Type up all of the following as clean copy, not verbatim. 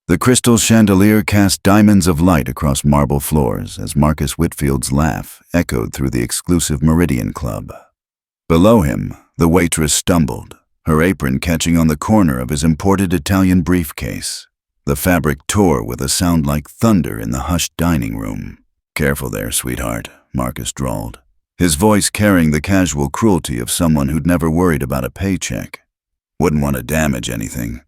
The crystal chandelier cast diamonds of light across marble floors as Marcus Whitfield's laugh echoed through the exclusive Meridian Club. Below him, the waitress stumbled, her apron catching on the corner of his imported Italian briefcase. The fabric tore with a sound like thunder in the hushed dining room. "Careful there, sweetheart," Marcus drawled, his voice carrying the casual cruelty of someone who'd never worried about a paycheck. "Wouldn't want to damage anything.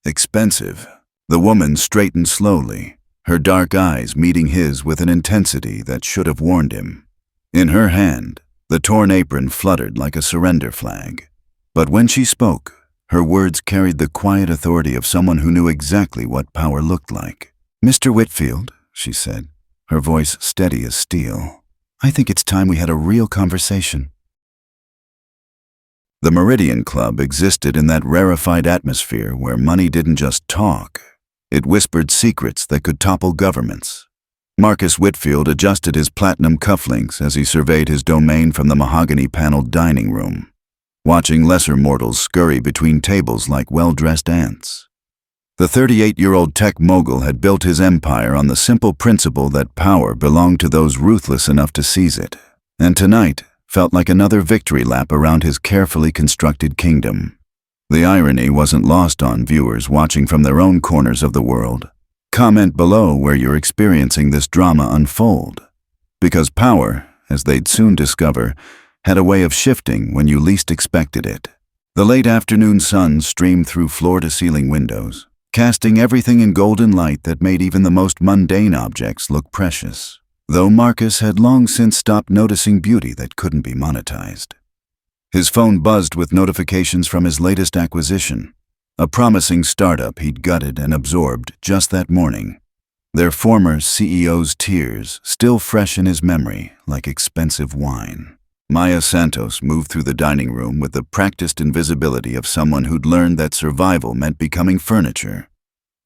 Expensive." The woman straightened slowly, her dark eyes meeting his with an intensity that should have warned him. In her hand, the torn apron fluttered like a surrender flag. But when she spoke, her words carried the quiet authority of someone who knew exactly what power looked like. "Mr. Whitfield," she said, her voice steady as steel, "I think it's time we had a real conversation." The Meridian Club existed in that rarefied atmosphere where money didn't just talk. It whispered secrets that could topple governments. Marcus Whitfield adjusted his platinum cufflinks as he surveyed his domain from the mahogany-paneled dining room, watching lesser mortals scurry between tables like well-dressed ants. The 38-year-old tech mogul had built his empire on the simple principle that power belonged to those ruthless enough to seize it, and tonight felt like another victory lap around his carefully constructed kingdom. The irony wasn't lost on viewers watching from their own corners of the world. Comment below where you're experiencing this drama unfold. Because power, as they'd soon discover, had a way of shifting when you least expected it. The late afternoon sun streamed through floor-to-ceiling windows, casting everything in golden light that made even the most mundane objects look precious, though Marcus had long since stopped noticing beauty that couldn't be monetized. His phone buzzed with notifications from his latest acquisition, a promising startup he'd gutted and absorbed just that morning. Their former CEO's tears still fresh in his memory like expensive wine. Maya Santos moved through the dining room with the practiced invisibility of someone who'd learned that survival meant becoming furniture,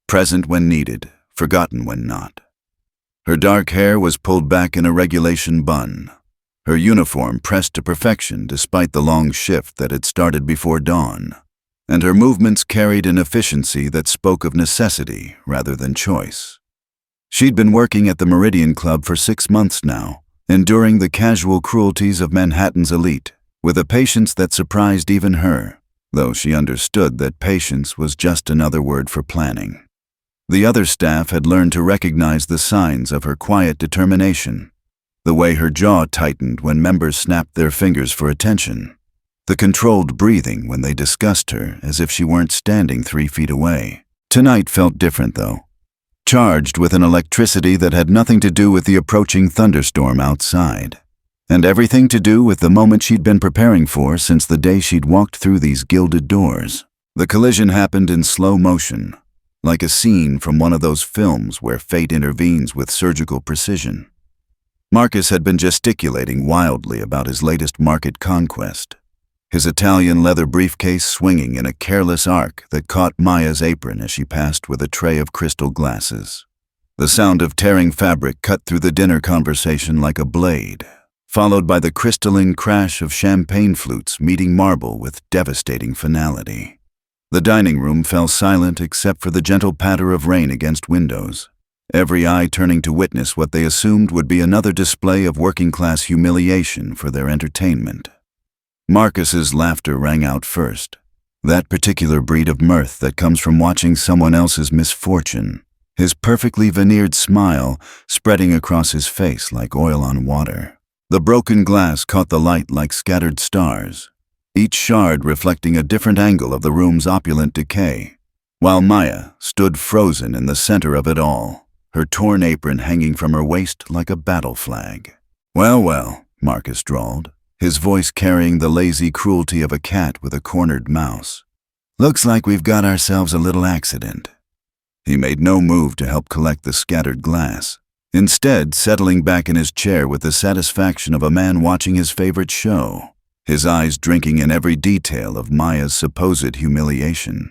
present when needed, forgotten when not. Her dark hair was pulled back in a regulation bun, her uniform pressed to perfection despite the long shift that had started before dawn, and her movements carried an efficiency that spoke of necessity rather than choice. She'd been working at the Meridian Club for 6 months now, enduring the casual cruelties of Manhattan's elite, with a patience that surprised even her, though she understood that patience was just another word for planning. The other staff had learned to recognize the signs of her quiet determination, the way her jaw tightened when members snapped their fingers for attention, the controlled breathing when they discussed her as if she weren't standing 3 feet away. Tonight felt different, though, charged with an electricity that had nothing to do with the approaching thunderstorm outside, and everything to do with the moment she'd been preparing for since the day she'd walked through these gilded doors. The collision happened in slow motion, like a scene from one of those films where fate intervenes with surgical precision. Marcus had been gesticulating wildly about his latest market conquest, his Italian leather briefcase swinging in a careless arc that caught Maya's apron as she passed with a tray of crystal glasses. The sound of tearing fabric cut through the dinner conversation like a blade, followed by the crystalline crash of champagne flutes meeting marble with devastating finality. The dining room fell silent except for the gentle patter of rain against windows, every eye turning to witness what they assumed would be another display of working-class humiliation for their entertainment. Marcus's laughter rang out first, that particular breed of mirth that comes from watching someone else's misfortune, his perfectly veneered smile spreading across his face like oil on water. The broken glass caught the light like scattered stars, each shard reflecting a different angle of the room's opulent decay, while Maya stood frozen in the center of it all, her torn apron hanging from her waist like a battle flag. "Well, well," Marcus drawled, his voice carrying the lazy cruelty of a cat with a cornered mouse. "Looks like we've got ourselves a little accident." He made no move to help collect the scattered glass, instead settling back in his chair with the satisfaction of a man watching his favorite show, his eyes drinking in every detail of Maya's supposed humiliation.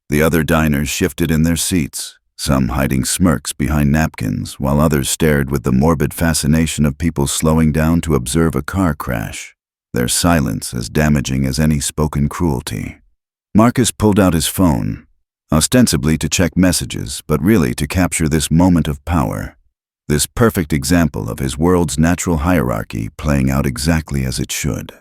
The other diners shifted in their seats, some hiding smirks behind napkins, while others stared with the morbid fascination of people slowing down to observe a car crash, their silence as damaging as any spoken cruelty. Marcus pulled out his phone, ostensibly to check messages, but really to capture this moment of power. This perfect example of his world's natural hierarchy playing out exactly as it should.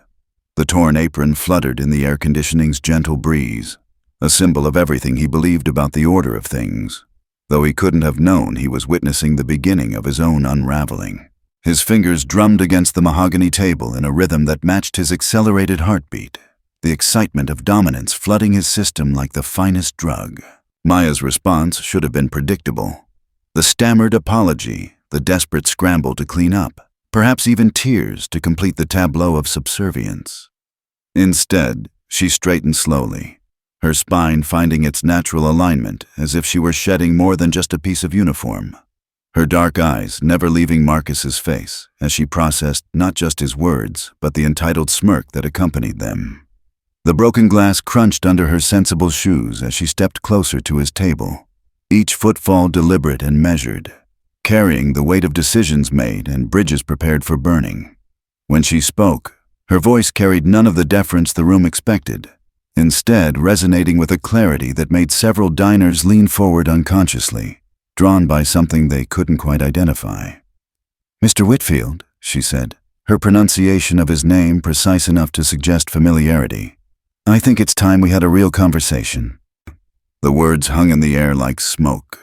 The torn apron fluttered in the air conditioning's gentle breeze, a symbol of everything he believed about the order of things, though he couldn't have known he was witnessing the beginning of his own unraveling. His fingers drummed against the mahogany table in a rhythm that matched his accelerated heartbeat, the excitement of dominance flooding his system like the finest drug. Maya's response should have been predictable. The stammered apology, the desperate scramble to clean up, perhaps even tears to complete the tableau of subservience. Instead, she straightened slowly, her spine finding its natural alignment as if she were shedding more than just a piece of uniform. Her dark eyes never leaving Marcus's face as she processed not just his words, but the entitled smirk that accompanied them. The broken glass crunched under her sensible shoes as she stepped closer to his table, each footfall deliberate and measured, carrying the weight of decisions made and bridges prepared for burning. When she spoke, her voice carried none of the deference the room expected, instead resonating with a clarity that made several diners lean forward unconsciously, drawn by something they couldn't quite identify. "Mr. Whitfield," she said, her pronunciation of his name precise enough to suggest familiarity. "I think it's time we had a real conversation." The words hung in the air like smoke,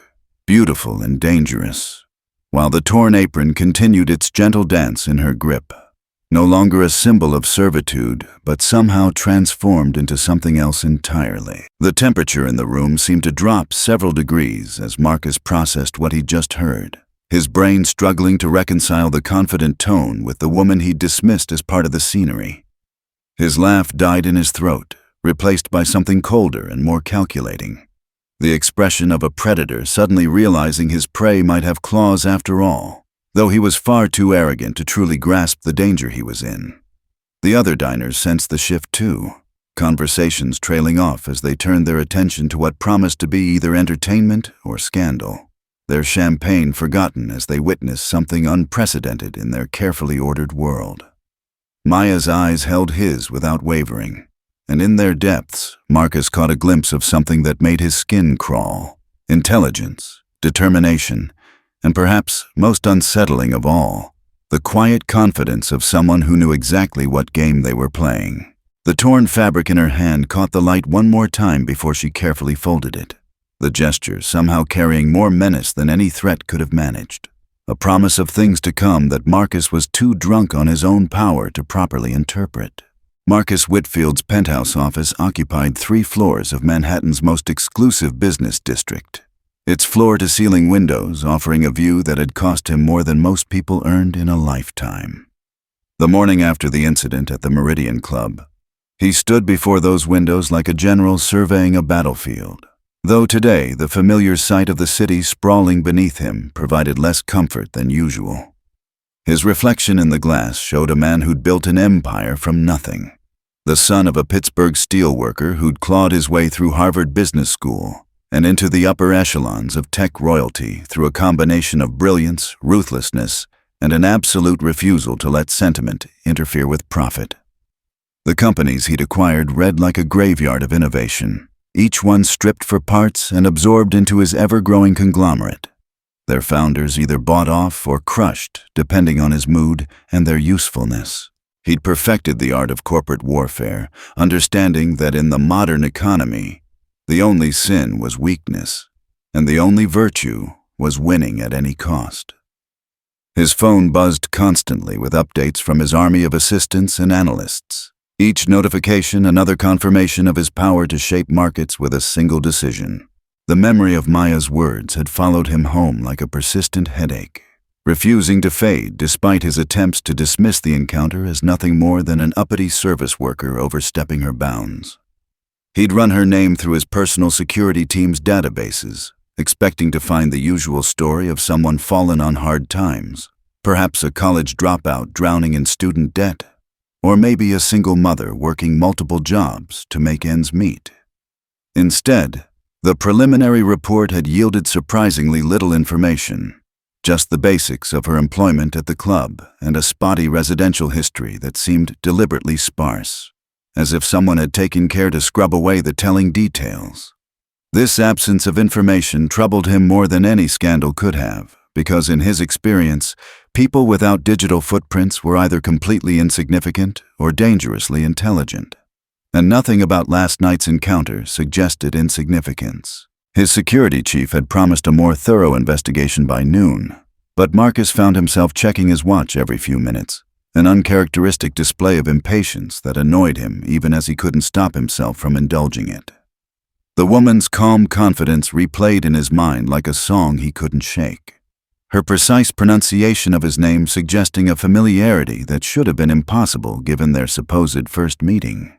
beautiful and dangerous, while the torn apron continued its gentle dance in her grip, no longer a symbol of servitude, but somehow transformed into something else entirely. The temperature in the room seemed to drop several degrees as Marcus processed what he'd just heard, his brain struggling to reconcile the confident tone with the woman he'd dismissed as part of the scenery. His laugh died in his throat, replaced by something colder and more calculating. The expression of a predator suddenly realizing his prey might have claws after all, though he was far too arrogant to truly grasp the danger he was in. The other diners sensed the shift too, conversations trailing off as they turned their attention to what promised to be either entertainment or scandal, their champagne forgotten as they witnessed something unprecedented in their carefully ordered world. Maya's eyes held his without wavering, and in their depths, Marcus caught a glimpse of something that made his skin crawl: intelligence, determination, and perhaps most unsettling of all, the quiet confidence of someone who knew exactly what game they were playing. The torn fabric in her hand caught the light one more time before she carefully folded it, the gesture somehow carrying more menace than any threat could have managed, a promise of things to come that Marcus was too drunk on his own power to properly interpret. Marcus Whitfield's penthouse office occupied 3 floors of Manhattan's most exclusive business district, its floor-to-ceiling windows offering a view that had cost him more than most people earned in a lifetime. The morning after the incident at the Meridian Club, he stood before those windows like a general surveying a battlefield, though today the familiar sight of the city sprawling beneath him provided less comfort than usual. His reflection in the glass showed a man who'd built an empire from nothing, the son of a Pittsburgh steelworker who'd clawed his way through Harvard Business School and into the upper echelons of tech royalty through a combination of brilliance, ruthlessness, and an absolute refusal to let sentiment interfere with profit. The companies he'd acquired read like a graveyard of innovation, each one stripped for parts and absorbed into his ever-growing conglomerate. Their founders either bought off or crushed, depending on his mood and their usefulness. He'd perfected the art of corporate warfare, understanding that in the modern economy, the only sin was weakness, and the only virtue was winning at any cost. His phone buzzed constantly with updates from his army of assistants and analysts, each notification another confirmation of his power to shape markets with a single decision. The memory of Maya's words had followed him home like a persistent headache, refusing to fade despite his attempts to dismiss the encounter as nothing more than an uppity service worker overstepping her bounds. He'd run her name through his personal security team's databases, expecting to find the usual story of someone fallen on hard times, perhaps a college dropout drowning in student debt, or maybe a single mother working multiple jobs to make ends meet. Instead, the preliminary report had yielded surprisingly little information, just the basics of her employment at the club and a spotty residential history that seemed deliberately sparse, as if someone had taken care to scrub away the telling details. This absence of information troubled him more than any scandal could have, because in his experience, people without digital footprints were either completely insignificant or dangerously intelligent. And nothing about last night's encounter suggested insignificance. His security chief had promised a more thorough investigation by noon, but Marcus found himself checking his watch every few minutes, an uncharacteristic display of impatience that annoyed him even as he couldn't stop himself from indulging it. The woman's calm confidence replayed in his mind like a song he couldn't shake. Her precise pronunciation of his name suggesting a familiarity that should have been impossible given their supposed first meeting.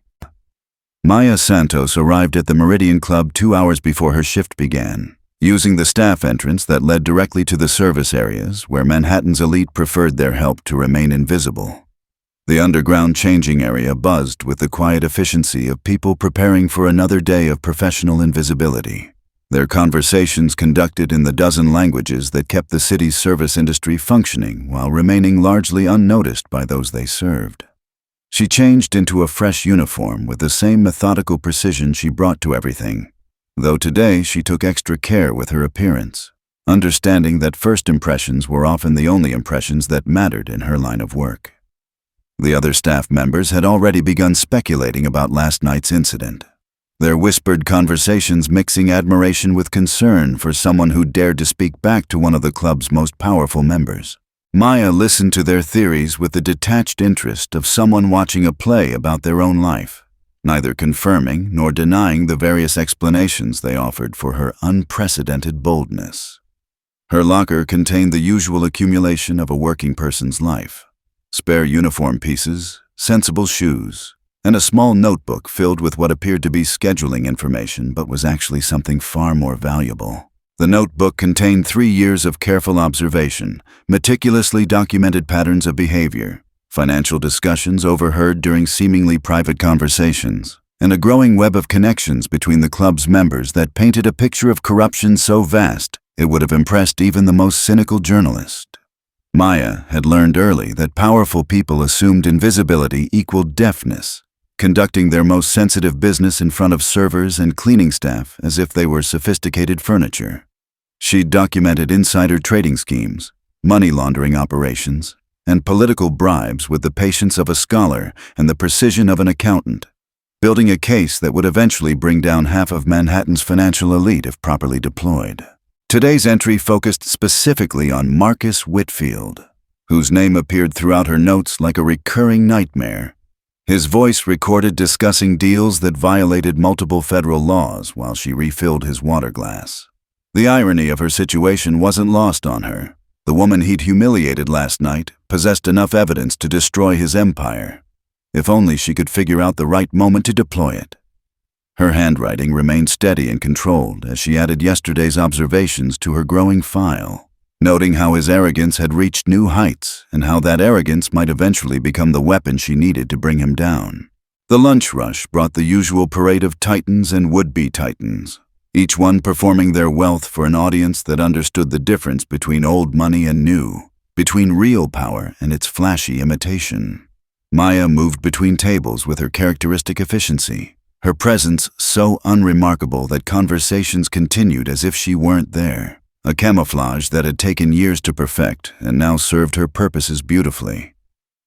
Maya Santos arrived at the Meridian Club 2 hours before her shift began, using the staff entrance that led directly to the service areas where Manhattan's elite preferred their help to remain invisible. The underground changing area buzzed with the quiet efficiency of people preparing for another day of professional invisibility, their conversations conducted in the dozen languages that kept the city's service industry functioning while remaining largely unnoticed by those they served. She changed into a fresh uniform with the same methodical precision she brought to everything, though today she took extra care with her appearance, understanding that first impressions were often the only impressions that mattered in her line of work. The other staff members had already begun speculating about last night's incident, their whispered conversations mixing admiration with concern for someone who dared to speak back to one of the club's most powerful members. Maya listened to their theories with the detached interest of someone watching a play about their own life, neither confirming nor denying the various explanations they offered for her unprecedented boldness. Her locker contained the usual accumulation of a working person's life: spare uniform pieces, sensible shoes, and a small notebook filled with what appeared to be scheduling information but was actually something far more valuable. The notebook contained 3 years of careful observation, meticulously documented patterns of behavior, financial discussions overheard during seemingly private conversations, and a growing web of connections between the club's members that painted a picture of corruption so vast it would have impressed even the most cynical journalist. Maya had learned early that powerful people assumed invisibility equaled deafness, conducting their most sensitive business in front of servers and cleaning staff as if they were sophisticated furniture. She'd documented insider trading schemes, money laundering operations, and political bribes with the patience of a scholar and the precision of an accountant, building a case that would eventually bring down half of Manhattan's financial elite if properly deployed. Today's entry focused specifically on Marcus Whitfield, whose name appeared throughout her notes like a recurring nightmare. His voice recorded discussing deals that violated multiple federal laws while she refilled his water glass. The irony of her situation wasn't lost on her. The woman he'd humiliated last night possessed enough evidence to destroy his empire, if only she could figure out the right moment to deploy it. Her handwriting remained steady and controlled as she added yesterday's observations to her growing file, noting how his arrogance had reached new heights and how that arrogance might eventually become the weapon she needed to bring him down. The lunch rush brought the usual parade of titans and would-be titans, each one performing their wealth for an audience that understood the difference between old money and new, between real power and its flashy imitation. Maya moved between tables with her characteristic efficiency, her presence so unremarkable that conversations continued as if she weren't there, a camouflage that had taken years to perfect and now served her purposes beautifully.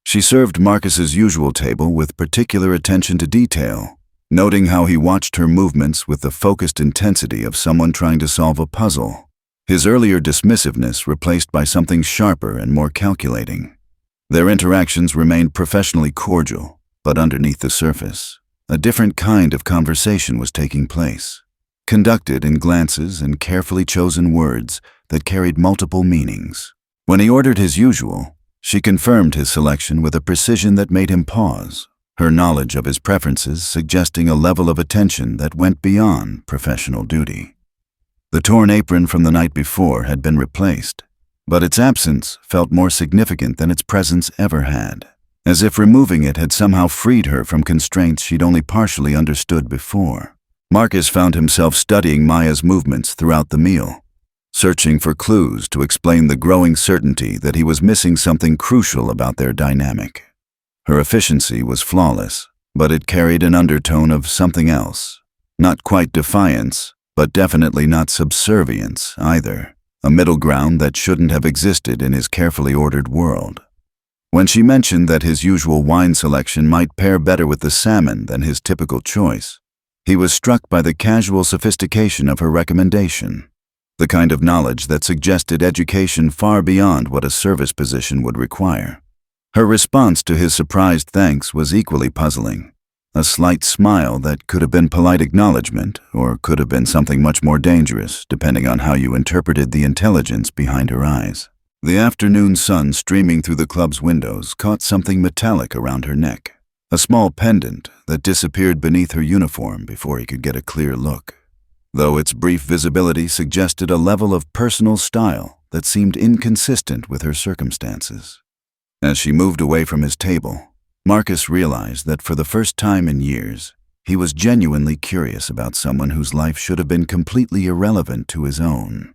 She served Marcus's usual table with particular attention to detail, noting how he watched her movements with the focused intensity of someone trying to solve a puzzle, his earlier dismissiveness replaced by something sharper and more calculating. Their interactions remained professionally cordial, but underneath the surface, a different kind of conversation was taking place, conducted in glances and carefully chosen words that carried multiple meanings. When he ordered his usual, she confirmed his selection with a precision that made him pause, her knowledge of his preferences suggesting a level of attention that went beyond professional duty. The torn apron from the night before had been replaced, but its absence felt more significant than its presence ever had, as if removing it had somehow freed her from constraints she'd only partially understood before. Marcus found himself studying Maya's movements throughout the meal, searching for clues to explain the growing certainty that he was missing something crucial about their dynamic. Her efficiency was flawless, but it carried an undertone of something else, not quite defiance, but definitely not subservience either, a middle ground that shouldn't have existed in his carefully ordered world. When she mentioned that his usual wine selection might pair better with the salmon than his typical choice, he was struck by the casual sophistication of her recommendation, the kind of knowledge that suggested education far beyond what a service position would require. Her response to his surprised thanks was equally puzzling, a slight smile that could have been polite acknowledgement or could have been something much more dangerous, depending on how you interpreted the intelligence behind her eyes. The afternoon sun streaming through the club's windows caught something metallic around her neck, a small pendant that disappeared beneath her uniform before he could get a clear look, though its brief visibility suggested a level of personal style that seemed inconsistent with her circumstances. As she moved away from his table, Marcus realized that for the first time in years, he was genuinely curious about someone whose life should have been completely irrelevant to his own.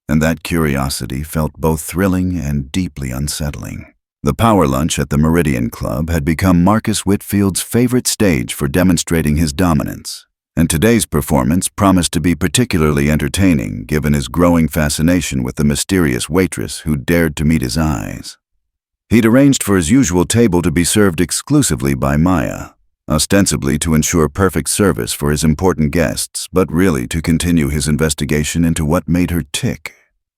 And that curiosity felt both thrilling and deeply unsettling. The power lunch at the Meridian Club had become Marcus Whitfield's favorite stage for demonstrating his dominance, and today's performance promised to be particularly entertaining given his growing fascination with the mysterious waitress who dared to meet his eyes. He'd arranged for his usual table to be served exclusively by Maya, ostensibly to ensure perfect service for his important guests, but really to continue his investigation into what made her tick,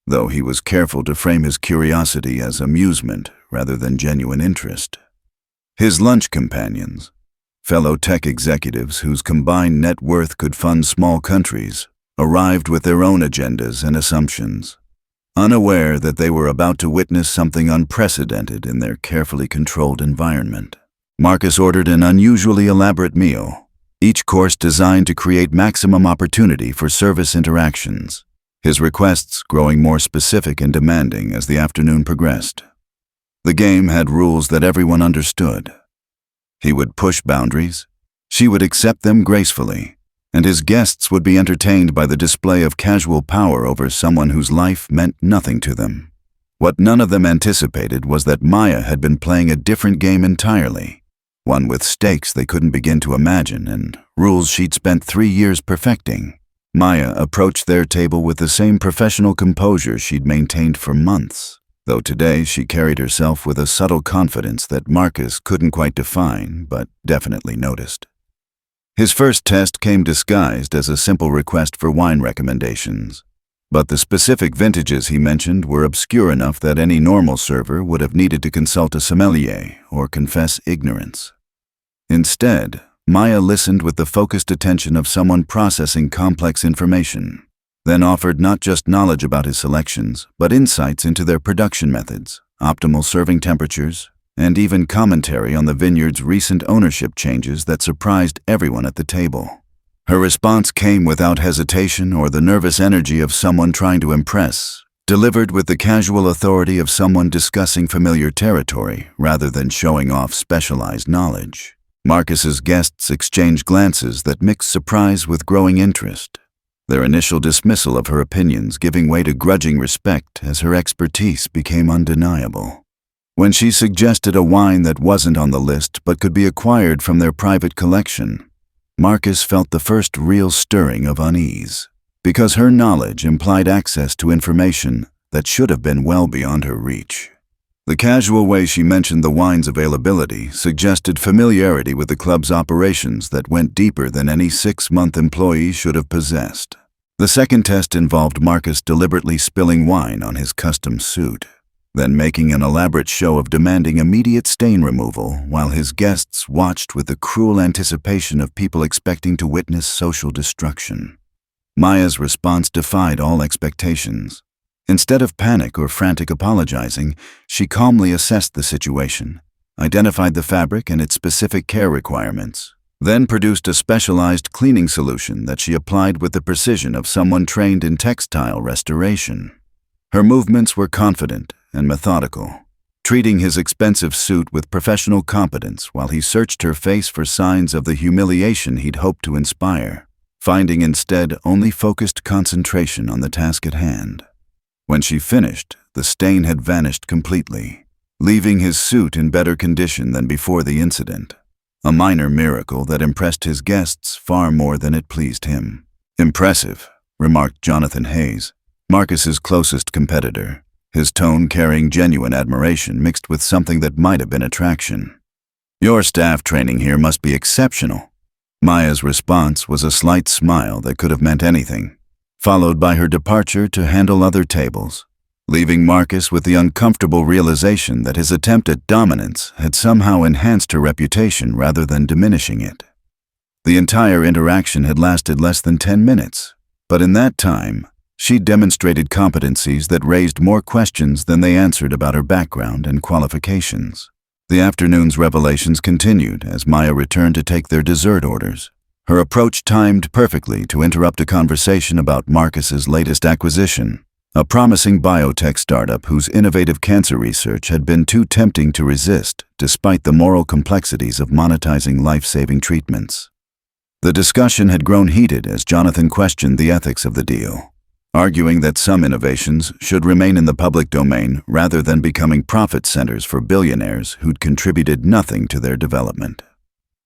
though he was careful to frame his curiosity as amusement rather than genuine interest. His lunch companions, fellow tech executives whose combined net worth could fund small countries, arrived with their own agendas and assumptions, unaware that they were about to witness something unprecedented in their carefully controlled environment. Marcus ordered an unusually elaborate meal, each course designed to create maximum opportunity for service interactions, his requests growing more specific and demanding as the afternoon progressed. The game had rules that everyone understood. He would push boundaries, she would accept them gracefully, and his guests would be entertained by the display of casual power over someone whose life meant nothing to them. What none of them anticipated was that Maya had been playing a different game entirely, one with stakes they couldn't begin to imagine and rules she'd spent 3 years perfecting. Maya approached their table with the same professional composure she'd maintained for months, though today she carried herself with a subtle confidence that Marcus couldn't quite define, but definitely noticed. His first test came disguised as a simple request for wine recommendations, but the specific vintages he mentioned were obscure enough that any normal server would have needed to consult a sommelier or confess ignorance. Instead, Maya listened with the focused attention of someone processing complex information, then offered not just knowledge about his selections, but insights into their production methods, optimal serving temperatures, and even commentary on the vineyard's recent ownership changes that surprised everyone at the table. Her response came without hesitation or the nervous energy of someone trying to impress, delivered with the casual authority of someone discussing familiar territory rather than showing off specialized knowledge. Marcus's guests exchanged glances that mixed surprise with growing interest, their initial dismissal of her opinions giving way to grudging respect as her expertise became undeniable. When she suggested a wine that wasn't on the list but could be acquired from their private collection, Marcus felt the first real stirring of unease, because her knowledge implied access to information that should have been well beyond her reach. The casual way she mentioned the wine's availability suggested familiarity with the club's operations that went deeper than any 6-month employee should have possessed. The second test involved Marcus deliberately spilling wine on his custom suit, then making an elaborate show of demanding immediate stain removal while his guests watched with the cruel anticipation of people expecting to witness social destruction. Maya's response defied all expectations. Instead of panic or frantic apologizing, she calmly assessed the situation, identified the fabric and its specific care requirements, then produced a specialized cleaning solution that she applied with the precision of someone trained in textile restoration. Her movements were confident and methodical, treating his expensive suit with professional competence while he searched her face for signs of the humiliation he'd hoped to inspire, finding instead only focused concentration on the task at hand. When she finished, the stain had vanished completely, leaving his suit in better condition than before the incident, a minor miracle that impressed his guests far more than it pleased him. Impressive, remarked Jonathan Hayes, Marcus's closest competitor, his tone carrying genuine admiration mixed with something that might have been attraction. "Your staff training here must be exceptional." Maya's response was a slight smile that could have meant anything, followed by her departure to handle other tables, leaving Marcus with the uncomfortable realization that his attempt at dominance had somehow enhanced her reputation rather than diminishing it. The entire interaction had lasted less than 10 minutes, but in that time, she demonstrated competencies that raised more questions than they answered about her background and qualifications. The afternoon's revelations continued as Maya returned to take their dessert orders, her approach timed perfectly to interrupt a conversation about Marcus's latest acquisition, a promising biotech startup whose innovative cancer research had been too tempting to resist despite the moral complexities of monetizing life-saving treatments. The discussion had grown heated as Jonathan questioned the ethics of the deal, arguing that some innovations should remain in the public domain rather than becoming profit centers for billionaires who'd contributed nothing to their development.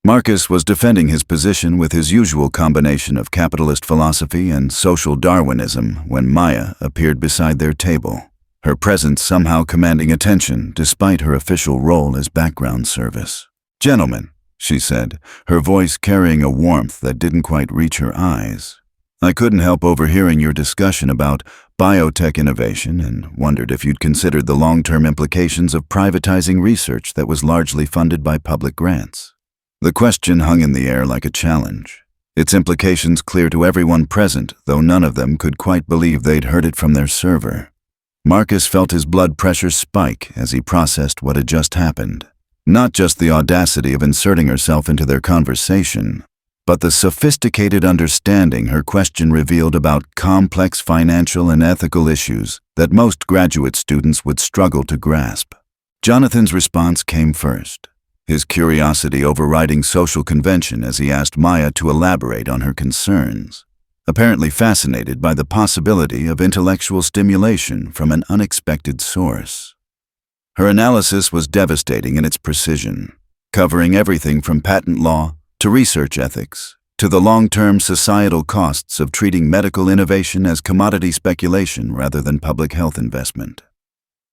Marcus was defending his position with his usual combination of capitalist philosophy and social Darwinism when Maya appeared beside their table, her presence somehow commanding attention despite her official role as background service. "Gentlemen," she said, her voice carrying a warmth that didn't quite reach her eyes, "I couldn't help overhearing your discussion about biotech innovation and wondered if you'd considered the long-term implications of privatizing research that was largely funded by public grants." The question hung in the air like a challenge, its implications clear to everyone present, though none of them could quite believe they'd heard it from their server. Marcus felt his blood pressure spike as he processed what had just happened. Not just the audacity of inserting herself into their conversation, but the sophisticated understanding her question revealed about complex financial and ethical issues that most graduate students would struggle to grasp. Jonathan's response came first, his curiosity overriding social convention as he asked Maya to elaborate on her concerns, apparently fascinated by the possibility of intellectual stimulation from an unexpected source. Her analysis was devastating in its precision, covering everything from patent law to research ethics, to the long-term societal costs of treating medical innovation as commodity speculation rather than public health investment.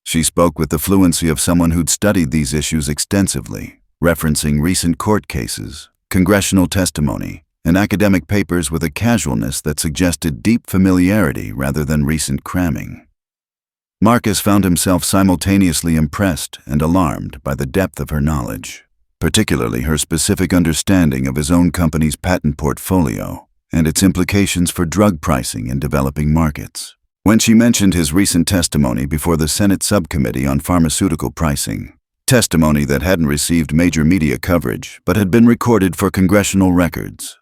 She spoke with the fluency of someone who'd studied these issues extensively, referencing recent court cases, congressional testimony, and academic papers with a casualness that suggested deep familiarity rather than recent cramming. Marcus found himself simultaneously impressed and alarmed by the depth of her knowledge, particularly her specific understanding of his own company's patent portfolio and its implications for drug pricing in developing markets. When she mentioned his recent testimony before the Senate Subcommittee on Pharmaceutical Pricing, testimony that hadn't received major media coverage but had been recorded for congressional records,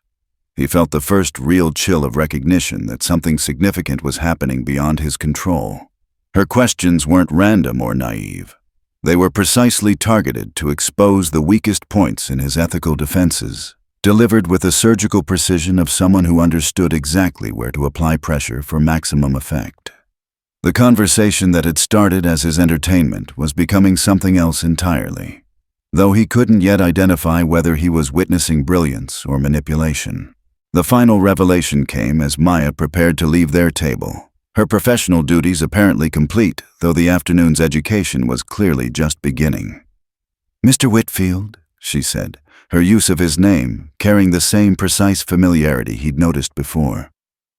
he felt the first real chill of recognition that something significant was happening beyond his control. Her questions weren't random or naive. They were precisely targeted to expose the weakest points in his ethical defenses, delivered with the surgical precision of someone who understood exactly where to apply pressure for maximum effect. The conversation that had started as his entertainment was becoming something else entirely, though he couldn't yet identify whether he was witnessing brilliance or manipulation. The final revelation came as Maya prepared to leave their table, her professional duties apparently complete, though the afternoon's education was clearly just beginning. "Mr. Whitfield," she said, her use of his name carrying the same precise familiarity he'd noticed before.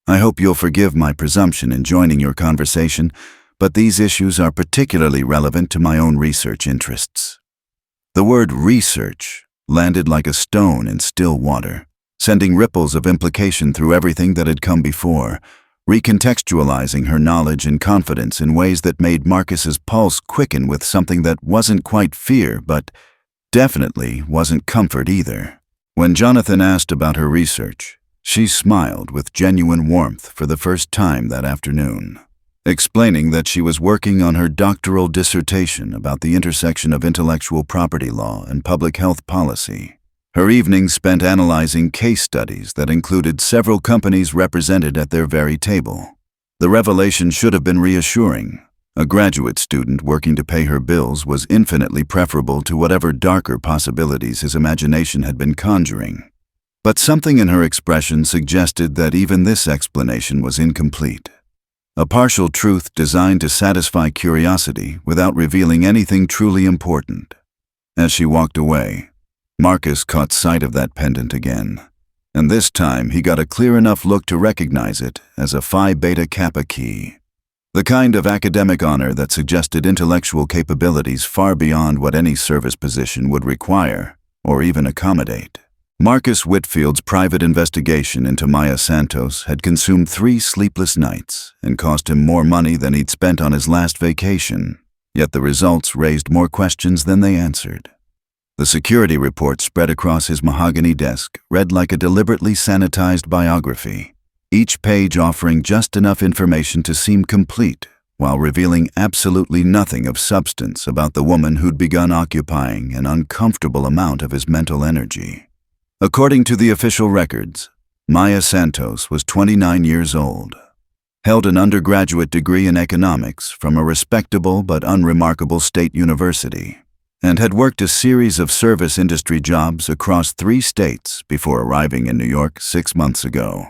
"I hope you'll forgive my presumption in joining your conversation, but these issues are particularly relevant to my own research interests." The word research landed like a stone in still water, sending ripples of implication through everything that had come before, recontextualizing her knowledge and confidence in ways that made Marcus's pulse quicken with something that wasn't quite fear, but definitely wasn't comfort either. When Jonathan asked about her research, she smiled with genuine warmth for the first time that afternoon, explaining that she was working on her doctoral dissertation about the intersection of intellectual property law and public health policy. Her evenings spent analyzing case studies that included several companies represented at their very table. The revelation should have been reassuring. A graduate student working to pay her bills was infinitely preferable to whatever darker possibilities his imagination had been conjuring. But something in her expression suggested that even this explanation was incomplete. A partial truth designed to satisfy curiosity without revealing anything truly important. As she walked away, Marcus caught sight of that pendant again, and this time he got a clear enough look to recognize it as a Phi Beta Kappa key. The kind of academic honor that suggested intellectual capabilities far beyond what any service position would require or even accommodate. Marcus Whitfield's private investigation into Maya Santos had consumed 3 sleepless nights and cost him more money than he'd spent on his last vacation, yet the results raised more questions than they answered. The security report spread across his mahogany desk read like a deliberately sanitized biography, each page offering just enough information to seem complete while revealing absolutely nothing of substance about the woman who'd begun occupying an uncomfortable amount of his mental energy. According to the official records, Maya Santos was 29 years old, held an undergraduate degree in economics from a respectable but unremarkable state university, and had worked a series of service industry jobs across 3 states before arriving in New York 6 months ago.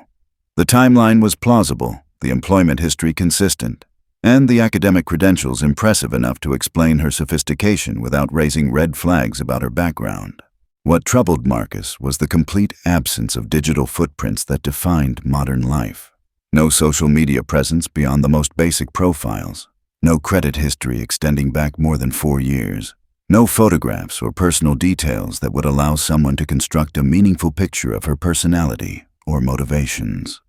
The timeline was plausible, the employment history consistent, and the academic credentials impressive enough to explain her sophistication without raising red flags about her background. What troubled Marcus was the complete absence of digital footprints that defined modern life. No social media presence beyond the most basic profiles, no credit history extending back more than 4 years, no photographs or personal details that would allow someone to construct a meaningful picture of her personality or motivations.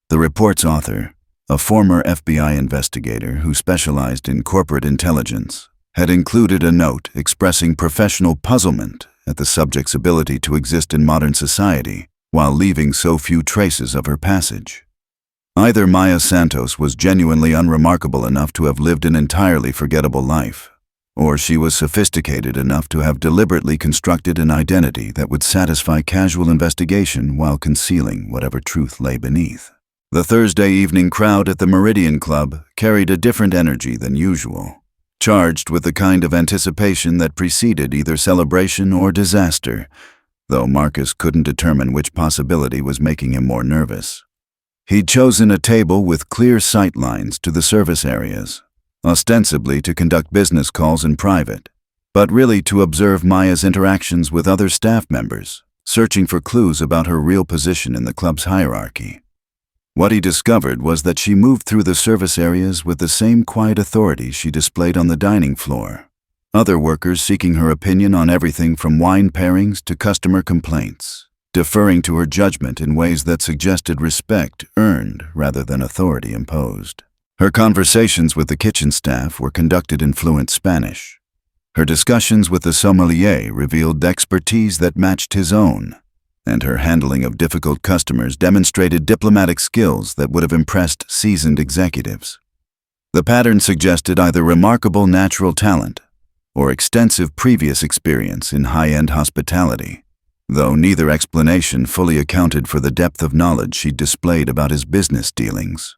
The report's author, a former FBI investigator who specialized in corporate intelligence, had included a note expressing professional puzzlement at the subject's ability to exist in modern society while leaving so few traces of her passage. Either Maya Santos was genuinely unremarkable enough to have lived an entirely forgettable life, or she was sophisticated enough to have deliberately constructed an identity that would satisfy casual investigation while concealing whatever truth lay beneath. The Thursday evening crowd at the Meridian Club carried a different energy than usual, charged with the kind of anticipation that preceded either celebration or disaster, though Marcus couldn't determine which possibility was making him more nervous. He'd chosen a table with clear sight lines to the service areas, ostensibly to conduct business calls in private, but really to observe Maya's interactions with other staff members, searching for clues about her real position in the club's hierarchy. What he discovered was that she moved through the service areas with the same quiet authority she displayed on the dining floor, other workers seeking her opinion on everything from wine pairings to customer complaints, deferring to her judgment in ways that suggested respect earned rather than authority imposed. Her conversations with the kitchen staff were conducted in fluent Spanish. Her discussions with the sommelier revealed expertise that matched his own, and her handling of difficult customers demonstrated diplomatic skills that would have impressed seasoned executives. The pattern suggested either remarkable natural talent or extensive previous experience in high-end hospitality, though neither explanation fully accounted for the depth of knowledge she'd displayed about his business dealings.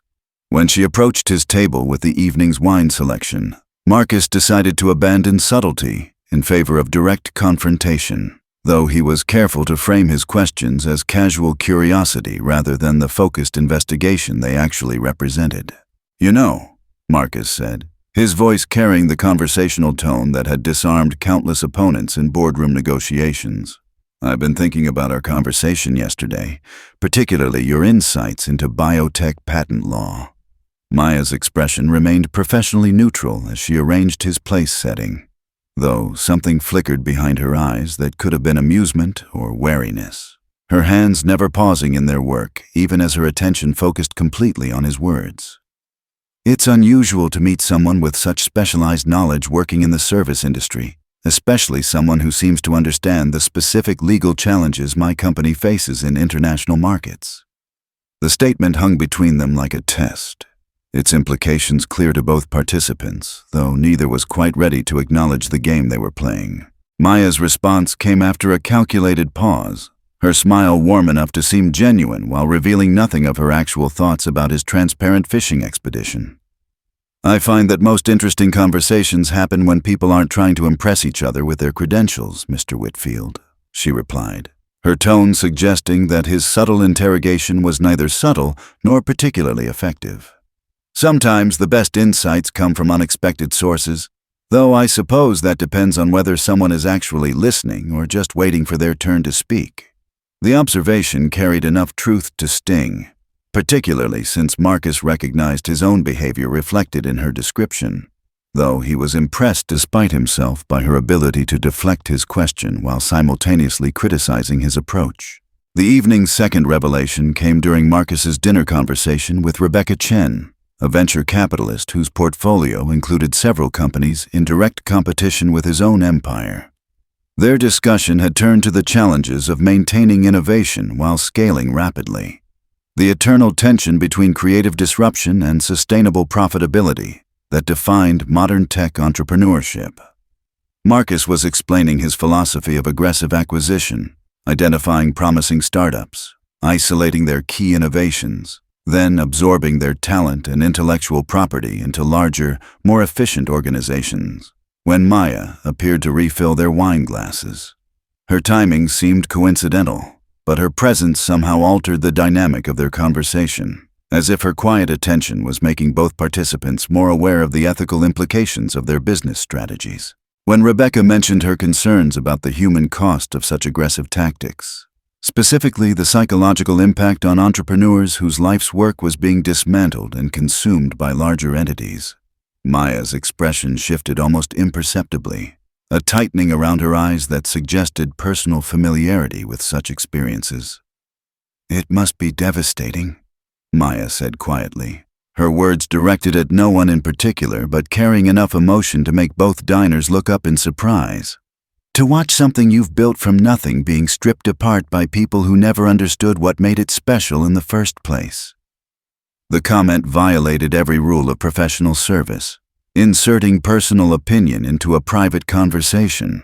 When she approached his table with the evening's wine selection, Marcus decided to abandon subtlety in favor of direct confrontation, though he was careful to frame his questions as casual curiosity rather than the focused investigation they actually represented. "You know," Marcus said, his voice carrying the conversational tone that had disarmed countless opponents in boardroom negotiations, "I've been thinking about our conversation yesterday, particularly your insights into biotech patent law." Maya's expression remained professionally neutral as she arranged his place setting, though something flickered behind her eyes that could have been amusement or wariness, her hands never pausing in their work even as her attention focused completely on his words. "It's unusual to meet someone with such specialized knowledge working in the service industry, especially someone who seems to understand the specific legal challenges my company faces in international markets." The statement hung between them like a test, its implications clear to both participants, though neither was quite ready to acknowledge the game they were playing. Maya's response came after a calculated pause, her smile warm enough to seem genuine while revealing nothing of her actual thoughts about his transparent fishing expedition. "I find that most interesting conversations happen when people aren't trying to impress each other with their credentials, Mr. Whitfield," she replied, her tone suggesting that his subtle interrogation was neither subtle nor particularly effective. Sometimes the best insights come from unexpected sources, though I suppose that depends on whether someone is actually listening or just waiting for their turn to speak. The observation carried enough truth to sting, particularly since Marcus recognized his own behavior reflected in her description, though he was impressed despite himself by her ability to deflect his question while simultaneously criticizing his approach. The evening's second revelation came during Marcus's dinner conversation with Rebecca Chen, a venture capitalist whose portfolio included several companies in direct competition with his own empire. Their discussion had turned to the challenges of maintaining innovation while scaling rapidly, the eternal tension between creative disruption and sustainable profitability that defined modern tech entrepreneurship. Marcus was explaining his philosophy of aggressive acquisition, identifying promising startups, isolating their key innovations, then absorbing their talent and intellectual property into larger, more efficient organizations, when Maya appeared to refill their wine glasses. Her timing seemed coincidental, but her presence somehow altered the dynamic of their conversation, as if her quiet attention was making both participants more aware of the ethical implications of their business strategies. When Rebecca mentioned her concerns about the human cost of such aggressive tactics, specifically the psychological impact on entrepreneurs whose life's work was being dismantled and consumed by larger entities, Maya's expression shifted almost imperceptibly, a tightening around her eyes that suggested personal familiarity with such experiences. "It must be devastating," Maya said quietly, her words directed at no one in particular but carrying enough emotion to make both diners look up in surprise. "To watch something you've built from nothing being stripped apart by people who never understood what made it special in the first place." The comment violated every rule of professional service, inserting personal opinion into a private conversation.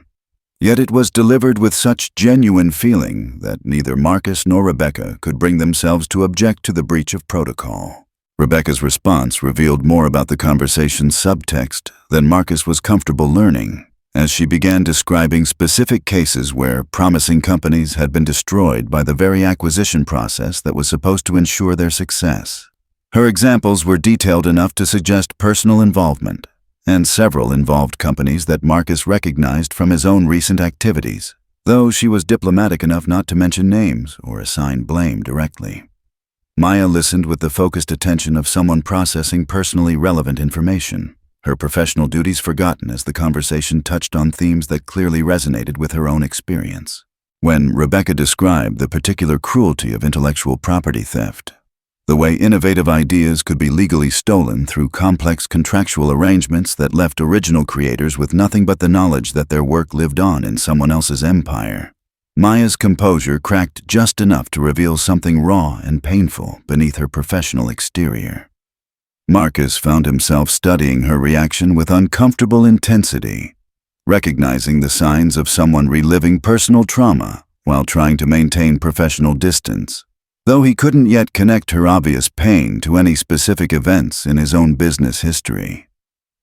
Yet it was delivered with such genuine feeling that neither Marcus nor Rebecca could bring themselves to object to the breach of protocol. Rebecca's response revealed more about the conversation's subtext than Marcus was comfortable learning, as she began describing specific cases where promising companies had been destroyed by the very acquisition process that was supposed to ensure their success. Her examples were detailed enough to suggest personal involvement, and several involved companies that Marcus recognized from his own recent activities, though she was diplomatic enough not to mention names or assign blame directly. Maya listened with the focused attention of someone processing personally relevant information, her professional duties forgotten as the conversation touched on themes that clearly resonated with her own experience. When Rebecca described the particular cruelty of intellectual property theft, the way innovative ideas could be legally stolen through complex contractual arrangements that left original creators with nothing but the knowledge that their work lived on in someone else's empire, Maya's composure cracked just enough to reveal something raw and painful beneath her professional exterior. Marcus found himself studying her reaction with uncomfortable intensity, recognizing the signs of someone reliving personal trauma while trying to maintain professional distance, though he couldn't yet connect her obvious pain to any specific events in his own business history.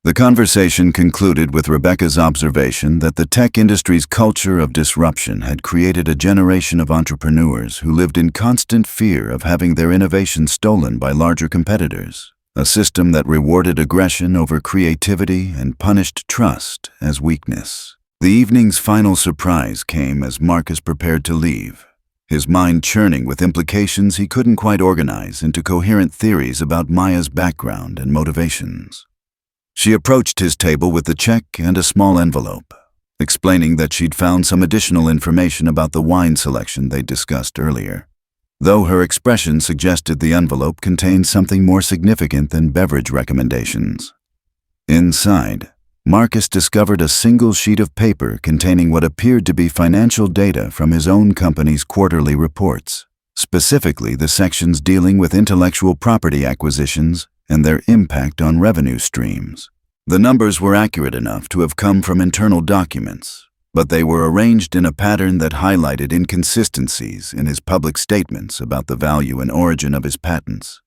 The conversation concluded with Rebecca's observation that the tech industry's culture of disruption had created a generation of entrepreneurs who lived in constant fear of having their innovation stolen by larger competitors, a system that rewarded aggression over creativity and punished trust as weakness. The evening's final surprise came as Marcus prepared to leave, his mind churning with implications he couldn't quite organize into coherent theories about Maya's background and motivations. She approached his table with the check and a small envelope, explaining that she'd found some additional information about the wine selection they'd discussed earlier, though her expression suggested the envelope contained something more significant than beverage recommendations. Inside, Marcus discovered a single sheet of paper containing what appeared to be financial data from his own company's quarterly reports, specifically the sections dealing with intellectual property acquisitions and their impact on revenue streams. The numbers were accurate enough to have come from internal documents, but they were arranged in a pattern that highlighted inconsistencies in his public statements about the value and origin of his patents,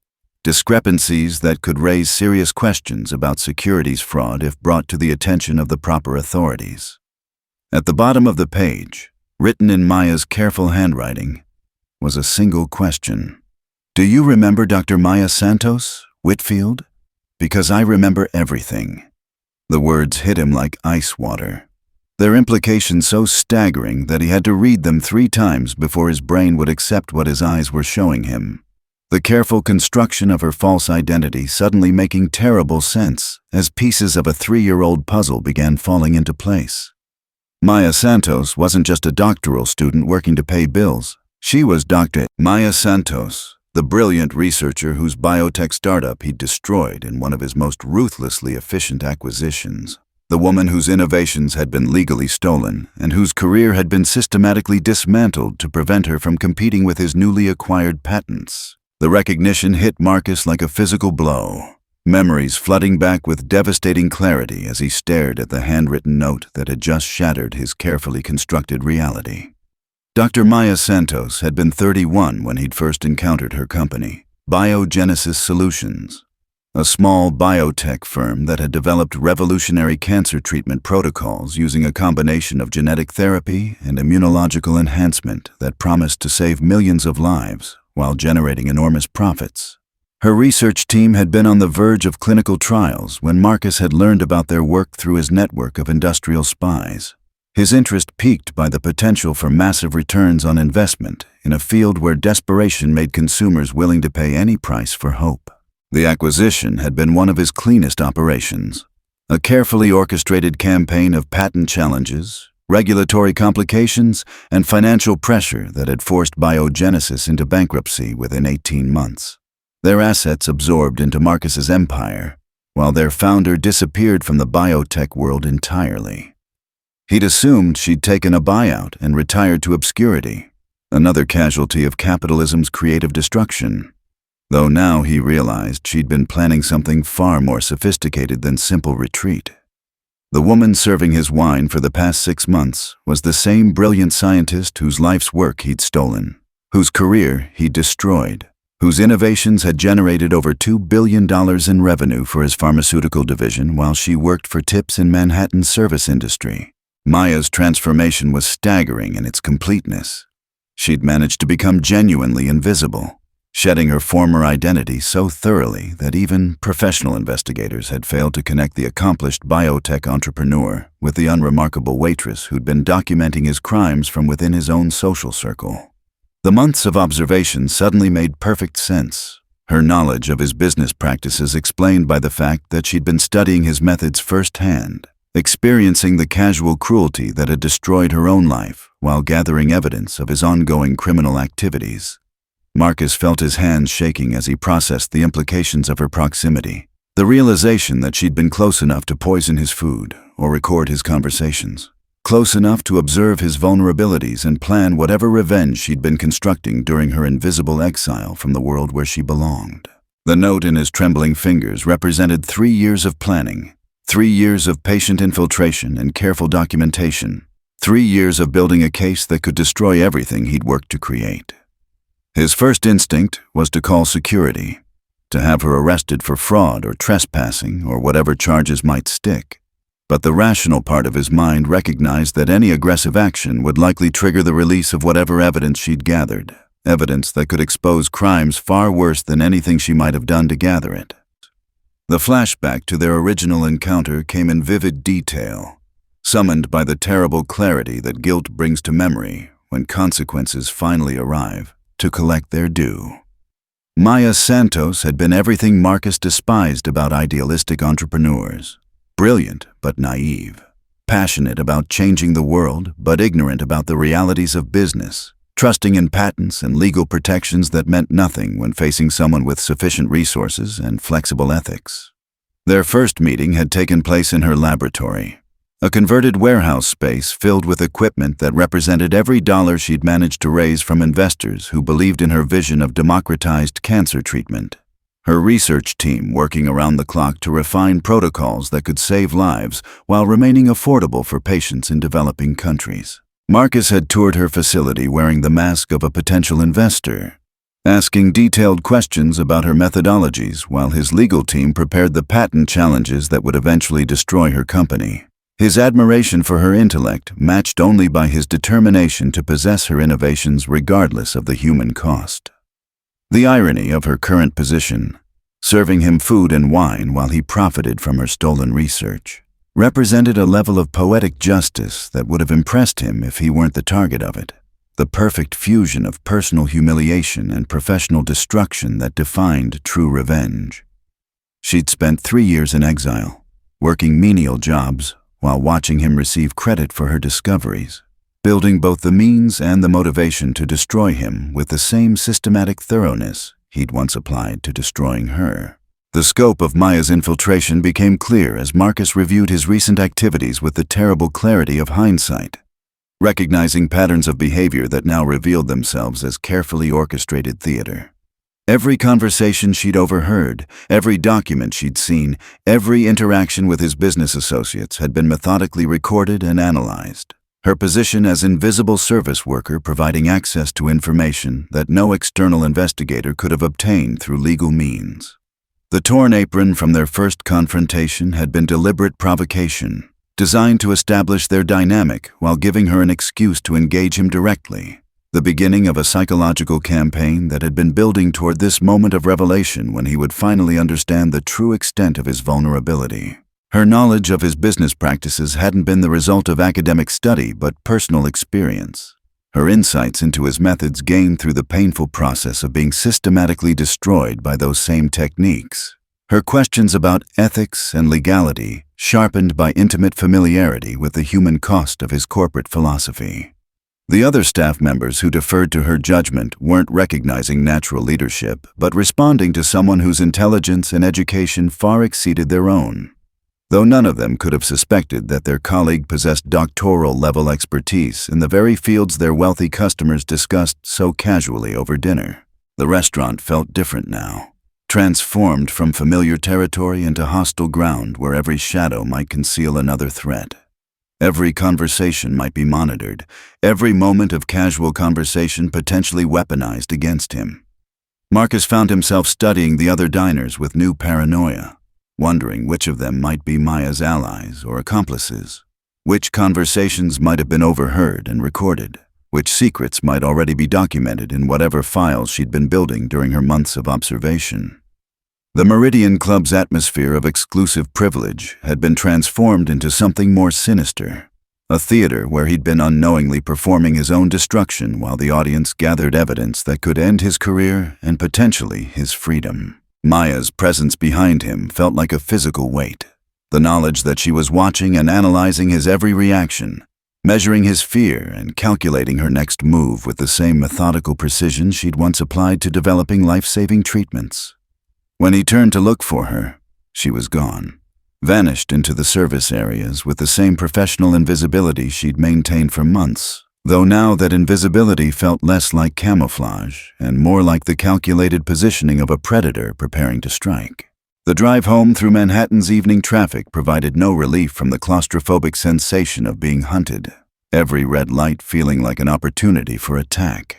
discrepancies that could raise serious questions about securities fraud if brought to the attention of the proper authorities. At the bottom of the page, written in Maya's careful handwriting, was a single question. "Do you remember Dr. Maya Santos, Whitfield? Because I remember everything." The words hit him like ice water, their implications so staggering that he had to read them 3 times before his brain would accept what his eyes were showing him. The careful construction of her false identity suddenly making terrible sense as pieces of a 3-year-old puzzle began falling into place. Maya Santos wasn't just a doctoral student working to pay bills. She was Dr. Maya Santos, the brilliant researcher whose biotech startup he'd destroyed in one of his most ruthlessly efficient acquisitions. The woman whose innovations had been legally stolen and whose career had been systematically dismantled to prevent her from competing with his newly acquired patents. The recognition hit Marcus like a physical blow, memories flooding back with devastating clarity as he stared at the handwritten note that had just shattered his carefully constructed reality. Dr. Maya Santos had been 31 when he'd first encountered her company, Biogenesis Solutions, a small biotech firm that had developed revolutionary cancer treatment protocols using a combination of genetic therapy and immunological enhancement that promised to save millions of lives while generating enormous profits. Her research team had been on the verge of clinical trials when Marcus had learned about their work through his network of industrial spies. His interest piqued by the potential for massive returns on investment in a field where desperation made consumers willing to pay any price for hope. The acquisition had been one of his cleanest operations, a carefully orchestrated campaign of patent challenges, regulatory complications, and financial pressure that had forced Biogenesis into bankruptcy within 18 months. Their assets absorbed into Marcus's empire, while their founder disappeared from the biotech world entirely. He'd assumed she'd taken a buyout and retired to obscurity, another casualty of capitalism's creative destruction. Though now he realized she'd been planning something far more sophisticated than simple retreat. The woman serving his wine for the past 6 months was the same brilliant scientist whose life's work he'd stolen, whose career he'd destroyed, whose innovations had generated over $2 billion in revenue for his pharmaceutical division while she worked for tips in Manhattan's service industry. Maya's transformation was staggering in its completeness. She'd managed to become genuinely invisible, shedding her former identity so thoroughly that even professional investigators had failed to connect the accomplished biotech entrepreneur with the unremarkable waitress who'd been documenting his crimes from within his own social circle. The months of observation suddenly made perfect sense, her knowledge of his business practices explained by the fact that she'd been studying his methods firsthand, experiencing the casual cruelty that had destroyed her own life while gathering evidence of his ongoing criminal activities. Marcus felt his hands shaking as he processed the implications of her proximity, the realization that she'd been close enough to poison his food or record his conversations, close enough to observe his vulnerabilities and plan whatever revenge she'd been constructing during her invisible exile from the world where she belonged. The note in his trembling fingers represented 3 years of planning, 3 years of patient infiltration and careful documentation, 3 years of building a case that could destroy everything he'd worked to create. His first instinct was to call security, to have her arrested for fraud or trespassing or whatever charges might stick. But the rational part of his mind recognized that any aggressive action would likely trigger the release of whatever evidence she'd gathered, evidence that could expose crimes far worse than anything she might have done to gather it. The flashback to their original encounter came in vivid detail, summoned by the terrible clarity that guilt brings to memory when consequences finally arrive to collect their due. Maya Santos had been everything Marcus despised about idealistic entrepreneurs. Brilliant but naive, passionate about changing the world but ignorant about the realities of business, trusting in patents and legal protections that meant nothing when facing someone with sufficient resources and flexible ethics. Their first meeting had taken place in her laboratory, a converted warehouse space filled with equipment that represented every dollar she'd managed to raise from investors who believed in her vision of democratized cancer treatment. Her research team working around the clock to refine protocols that could save lives while remaining affordable for patients in developing countries. Marcus had toured her facility wearing the mask of a potential investor, asking detailed questions about her methodologies while his legal team prepared the patent challenges that would eventually destroy her company. His admiration for her intellect matched only by his determination to possess her innovations regardless of the human cost. The irony of her current position, serving him food and wine while he profited from her stolen research, represented a level of poetic justice that would have impressed him if he weren't the target of it. The perfect fusion of personal humiliation and professional destruction that defined true revenge. She'd spent 3 years in exile, working menial jobs while watching him receive credit for her discoveries, building both the means and the motivation to destroy him with the same systematic thoroughness he'd once applied to destroying her. The scope of Maya's infiltration became clear as Marcus reviewed his recent activities with the terrible clarity of hindsight, recognizing patterns of behavior that now revealed themselves as carefully orchestrated theater. Every conversation she'd overheard, every document she'd seen, every interaction with his business associates had been methodically recorded and analyzed. Her position as invisible service worker providing access to information that no external investigator could have obtained through legal means. The torn apron from their first confrontation had been deliberate provocation, designed to establish their dynamic while giving her an excuse to engage him directly. The beginning of a psychological campaign that had been building toward this moment of revelation when he would finally understand the true extent of his vulnerability. Her knowledge of his business practices hadn't been the result of academic study but personal experience. Her insights into his methods gained through the painful process of being systematically destroyed by those same techniques. Her questions about ethics and legality sharpened by intimate familiarity with the human cost of his corporate philosophy. The other staff members who deferred to her judgment weren't recognizing natural leadership, but responding to someone whose intelligence and education far exceeded their own. Though none of them could have suspected that their colleague possessed doctoral-level expertise in the very fields their wealthy customers discussed so casually over dinner. The restaurant felt different now, transformed from familiar territory into hostile ground where every shadow might conceal another threat. Every conversation might be monitored, every moment of casual conversation potentially weaponized against him. Marcus found himself studying the other diners with new paranoia, wondering which of them might be Maya's allies or accomplices, which conversations might have been overheard and recorded, which secrets might already be documented in whatever files she'd been building during her months of observation. The Meridian Club's atmosphere of exclusive privilege had been transformed into something more sinister, a theater where he'd been unknowingly performing his own destruction while the audience gathered evidence that could end his career and potentially his freedom. Maya's presence behind him felt like a physical weight, the knowledge that she was watching and analyzing his every reaction, measuring his fear and calculating her next move with the same methodical precision she'd once applied to developing life-saving treatments. When he turned to look for her, she was gone, vanished into the service areas with the same professional invisibility she'd maintained for months, though now that invisibility felt less like camouflage and more like the calculated positioning of a predator preparing to strike. The drive home through Manhattan's evening traffic provided no relief from the claustrophobic sensation of being hunted, every red light feeling like an opportunity for attack.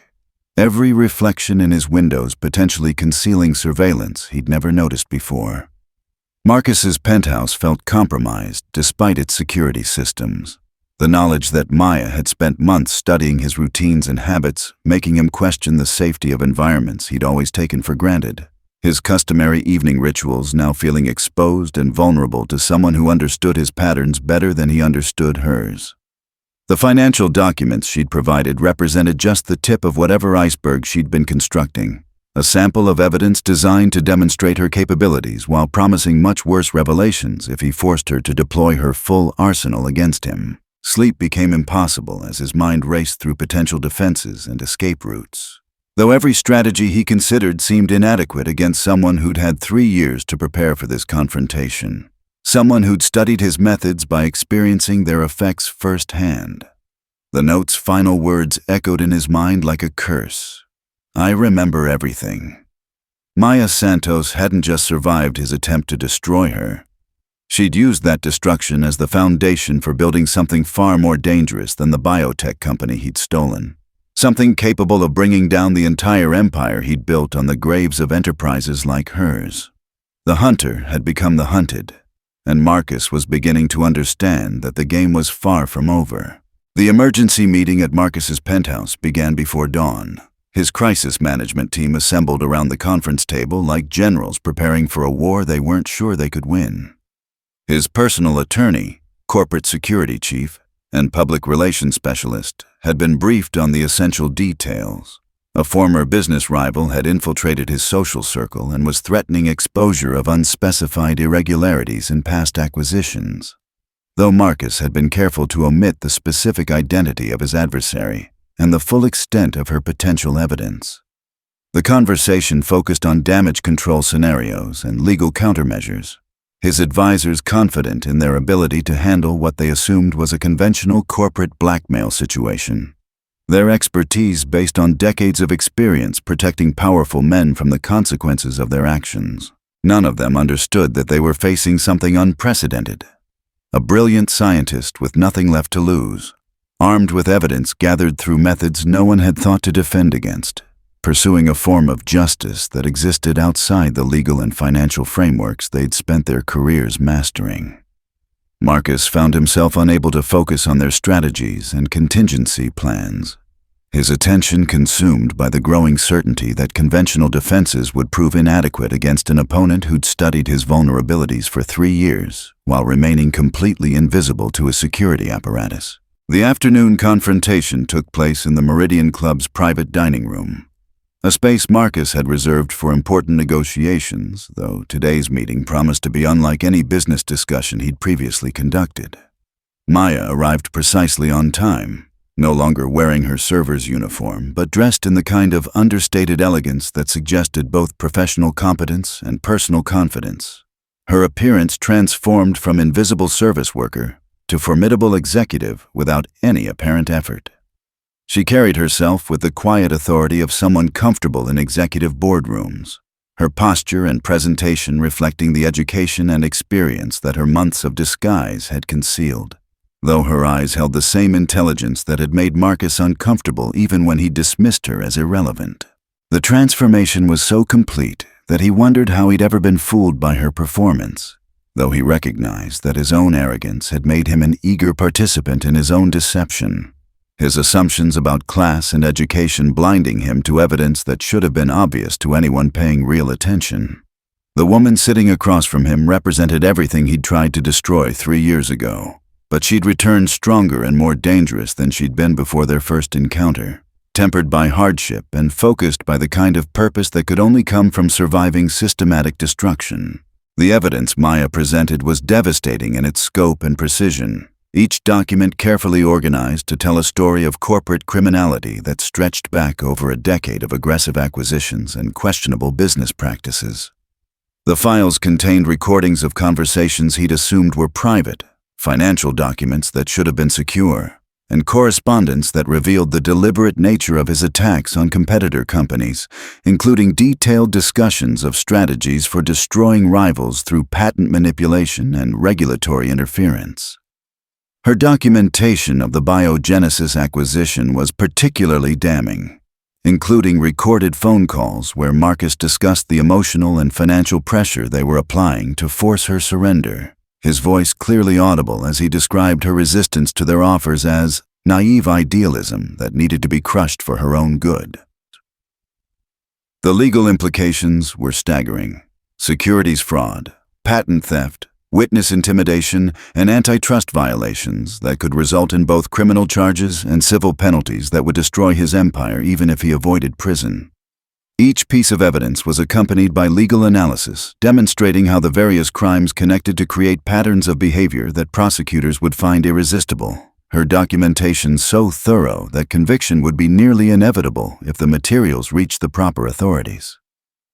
Every reflection in his windows potentially concealing surveillance he'd never noticed before. Marcus's penthouse felt compromised despite its security systems. The knowledge that Maya had spent months studying his routines and habits, making him question the safety of environments he'd always taken for granted. His customary evening rituals now feeling exposed and vulnerable to someone who understood his patterns better than he understood hers. The financial documents she'd provided represented just the tip of whatever iceberg she'd been constructing, a sample of evidence designed to demonstrate her capabilities while promising much worse revelations if he forced her to deploy her full arsenal against him. Sleep became impossible as his mind raced through potential defenses and escape routes. Though every strategy he considered seemed inadequate against someone who'd had 3 years to prepare for this confrontation. Someone who'd studied his methods by experiencing their effects firsthand. The note's final words echoed in his mind like a curse. I remember everything. Maya Santos hadn't just survived his attempt to destroy her. She'd used that destruction as the foundation for building something far more dangerous than the biotech company he'd stolen. Something capable of bringing down the entire empire he'd built on the graves of enterprises like hers. The hunter had become the hunted, and Marcus was beginning to understand that the game was far from over. The emergency meeting at Marcus's penthouse began before dawn. His crisis management team assembled around the conference table like generals preparing for a war they weren't sure they could win. His personal attorney, corporate security chief, and public relations specialist had been briefed on the essential details. A former business rival had infiltrated his social circle and was threatening exposure of unspecified irregularities in past acquisitions. Though Marcus had been careful to omit the specific identity of his adversary and the full extent of her potential evidence. The conversation focused on damage control scenarios and legal countermeasures, his advisors confident in their ability to handle what they assumed was a conventional corporate blackmail situation. Their expertise based on decades of experience protecting powerful men from the consequences of their actions. None of them understood that they were facing something unprecedented. A brilliant scientist with nothing left to lose, armed with evidence gathered through methods no one had thought to defend against, pursuing a form of justice that existed outside the legal and financial frameworks they'd spent their careers mastering. Marcus found himself unable to focus on their strategies and contingency plans, his attention consumed by the growing certainty that conventional defenses would prove inadequate against an opponent who'd studied his vulnerabilities for 3 years while remaining completely invisible to his security apparatus. The afternoon confrontation took place in the Meridian Club's private dining room, a space Marcus had reserved for important negotiations, though today's meeting promised to be unlike any business discussion he'd previously conducted. Maya arrived precisely on time, no longer wearing her server's uniform, but dressed in the kind of understated elegance that suggested both professional competence and personal confidence. Her appearance transformed from invisible service worker to formidable executive without any apparent effort. She carried herself with the quiet authority of someone comfortable in executive boardrooms, her posture and presentation reflecting the education and experience that her months of disguise had concealed, though her eyes held the same intelligence that had made Marcus uncomfortable even when he dismissed her as irrelevant. The transformation was so complete that he wondered how he'd ever been fooled by her performance, though he recognized that his own arrogance had made him an eager participant in his own deception, his assumptions about class and education blinding him to evidence that should have been obvious to anyone paying real attention. The woman sitting across from him represented everything he'd tried to destroy 3 years ago, but she'd returned stronger and more dangerous than she'd been before their first encounter, tempered by hardship and focused by the kind of purpose that could only come from surviving systematic destruction. The evidence Maya presented was devastating in its scope and precision, each document carefully organized to tell a story of corporate criminality that stretched back over a decade of aggressive acquisitions and questionable business practices. The files contained recordings of conversations he'd assumed were private, financial documents that should have been secure, and correspondence that revealed the deliberate nature of his attacks on competitor companies, including detailed discussions of strategies for destroying rivals through patent manipulation and regulatory interference. Her documentation of the Biogenesis acquisition was particularly damning, including recorded phone calls where Marcus discussed the emotional and financial pressure they were applying to force her surrender, his voice clearly audible as he described her resistance to their offers as naive idealism that needed to be crushed for her own good. The legal implications were staggering: securities fraud, patent theft, witness intimidation, and antitrust violations that could result in both criminal charges and civil penalties that would destroy his empire even if he avoided prison. Each piece of evidence was accompanied by legal analysis, demonstrating how the various crimes connected to create patterns of behavior that prosecutors would find irresistible. Her documentation so thorough that conviction would be nearly inevitable if the materials reached the proper authorities.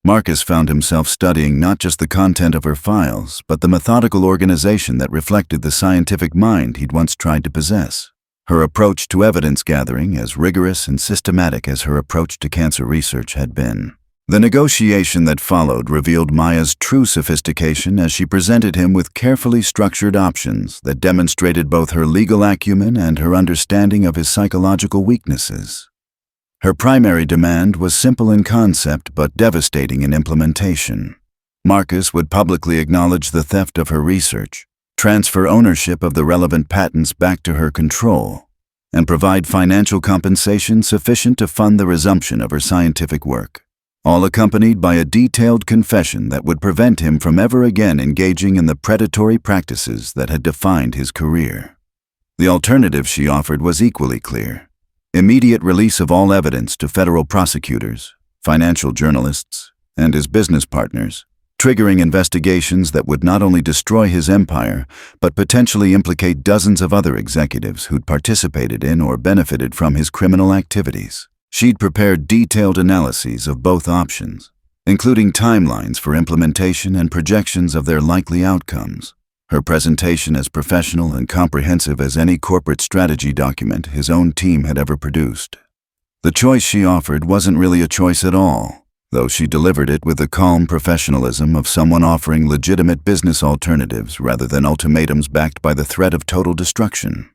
Marcus found himself studying not just the content of her files, but the methodical organization that reflected the scientific mind he'd once tried to possess. Her approach to evidence gathering as rigorous and systematic as her approach to cancer research had been. The negotiation that followed revealed Maya's true sophistication as she presented him with carefully structured options that demonstrated both her legal acumen and her understanding of his psychological weaknesses. Her primary demand was simple in concept but devastating in implementation: Marcus would publicly acknowledge the theft of her research, transfer ownership of the relevant patents back to her control, and provide financial compensation sufficient to fund the resumption of her scientific work, all accompanied by a detailed confession that would prevent him from ever again engaging in the predatory practices that had defined his career. The alternative she offered was equally clear: immediate release of all evidence to federal prosecutors, financial journalists, and his business partners, triggering investigations that would not only destroy his empire, but potentially implicate dozens of other executives who'd participated in or benefited from his criminal activities. She'd prepared detailed analyses of both options, including timelines for implementation and projections of their likely outcomes. Her presentation as professional and comprehensive as any corporate strategy document his own team had ever produced. The choice she offered wasn't really a choice at all, though she delivered it with the calm professionalism of someone offering legitimate business alternatives rather than ultimatums backed by the threat of total destruction.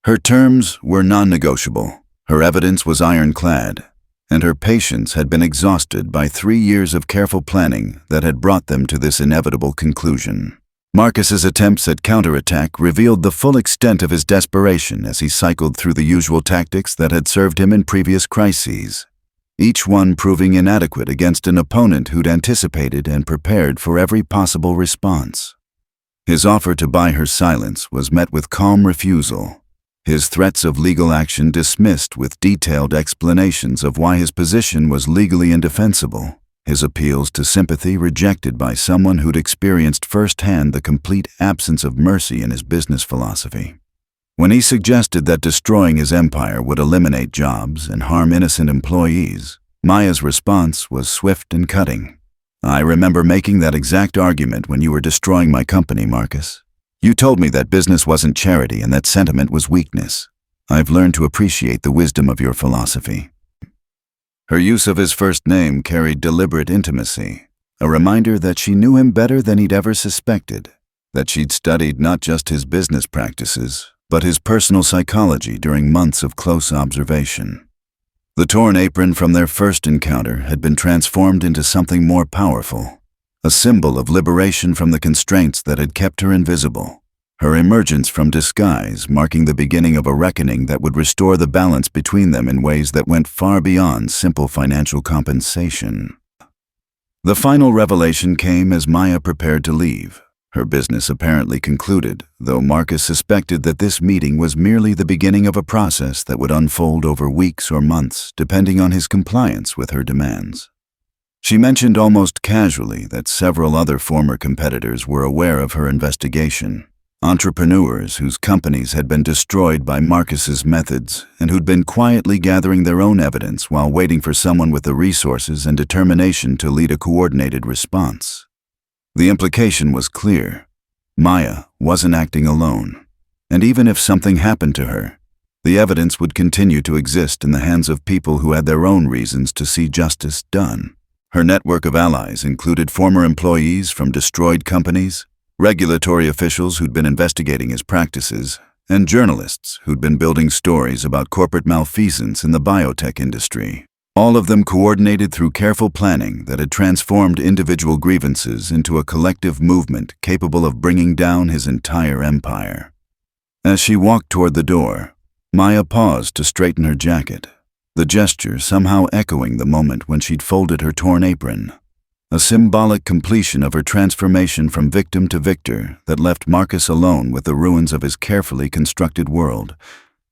Her terms were non-negotiable, her evidence was ironclad, and her patience had been exhausted by 3 years of careful planning that had brought them to this inevitable conclusion. Marcus's attempts at counterattack revealed the full extent of his desperation as he cycled through the usual tactics that had served him in previous crises, each one proving inadequate against an opponent who'd anticipated and prepared for every possible response. His offer to buy her silence was met with calm refusal, his threats of legal action dismissed with detailed explanations of why his position was legally indefensible, his appeals to sympathy rejected by someone who'd experienced firsthand the complete absence of mercy in his business philosophy. When he suggested that destroying his empire would eliminate jobs and harm innocent employees, Maya's response was swift and cutting. "I remember making that exact argument when you were destroying my company, Marcus. You told me that business wasn't charity and that sentiment was weakness. I've learned to appreciate the wisdom of your philosophy." Her use of his first name carried deliberate intimacy, a reminder that she knew him better than he'd ever suspected, that she'd studied not just his business practices, but his personal psychology during months of close observation. The torn apron from their first encounter had been transformed into something more powerful, a symbol of liberation from the constraints that had kept her invisible, her emergence from disguise marking the beginning of a reckoning that would restore the balance between them in ways that went far beyond simple financial compensation. The final revelation came as Maya prepared to leave, her business apparently concluded, though Marcus suspected that this meeting was merely the beginning of a process that would unfold over weeks or months, depending on his compliance with her demands. She mentioned almost casually that several other former competitors were aware of her investigation, entrepreneurs whose companies had been destroyed by Marcus's methods and who'd been quietly gathering their own evidence while waiting for someone with the resources and determination to lead a coordinated response. The implication was clear. Maya wasn't acting alone, and even if something happened to her, the evidence would continue to exist in the hands of people who had their own reasons to see justice done. Her network of allies included former employees from destroyed companies, regulatory officials who'd been investigating his practices, and journalists who'd been building stories about corporate malfeasance in the biotech industry. All of them coordinated through careful planning that had transformed individual grievances into a collective movement capable of bringing down his entire empire. As she walked toward the door, Maya paused to straighten her jacket, the gesture somehow echoing the moment when she'd folded her torn apron, a symbolic completion of her transformation from victim to victor that left Marcus alone with the ruins of his carefully constructed world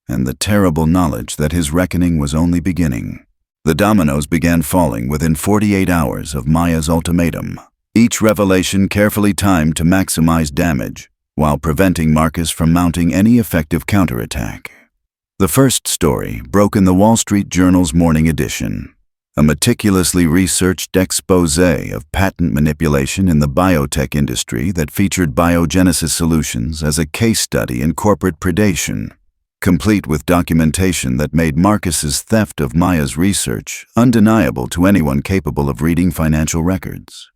and the terrible knowledge that his reckoning was only beginning. The dominoes began falling within 48 hours of Maya's ultimatum, each revelation carefully timed to maximize damage while preventing Marcus from mounting any effective counterattack. The first story broke in the Wall Street Journal's morning edition, a meticulously researched expose of patent manipulation in the biotech industry that featured Biogenesis Solutions as a case study in corporate predation, complete with documentation that made Marcus's theft of Maya's research undeniable to anyone capable of reading financial records.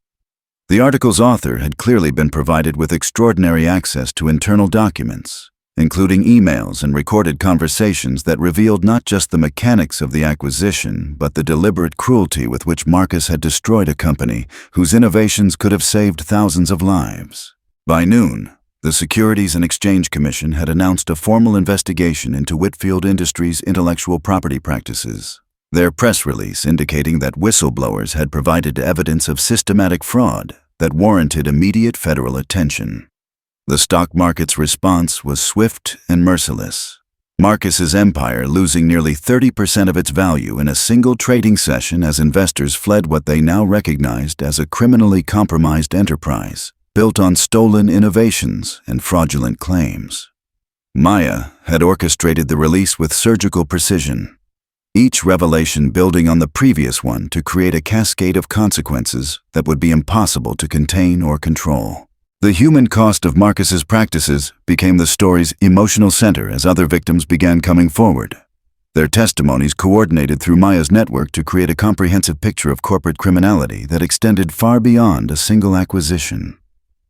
The article's author had clearly been provided with extraordinary access to internal documents, including emails and recorded conversations that revealed not just the mechanics of the acquisition, but the deliberate cruelty with which Marcus had destroyed a company whose innovations could have saved thousands of lives. By noon, the Securities and Exchange Commission had announced a formal investigation into Whitfield Industries' intellectual property practices. Their press release indicating that whistleblowers had provided evidence of systematic fraud that warranted immediate federal attention. The stock market's response was swift and merciless. Marcus's empire losing nearly 30% of its value in a single trading session as investors fled what they now recognized as a criminally compromised enterprise, built on stolen innovations and fraudulent claims. Maya had orchestrated the release with surgical precision, each revelation building on the previous one to create a cascade of consequences that would be impossible to contain or control. The human cost of Marcus's practices became the story's emotional center as other victims began coming forward. Their testimonies coordinated through Maya's network to create a comprehensive picture of corporate criminality that extended far beyond a single acquisition.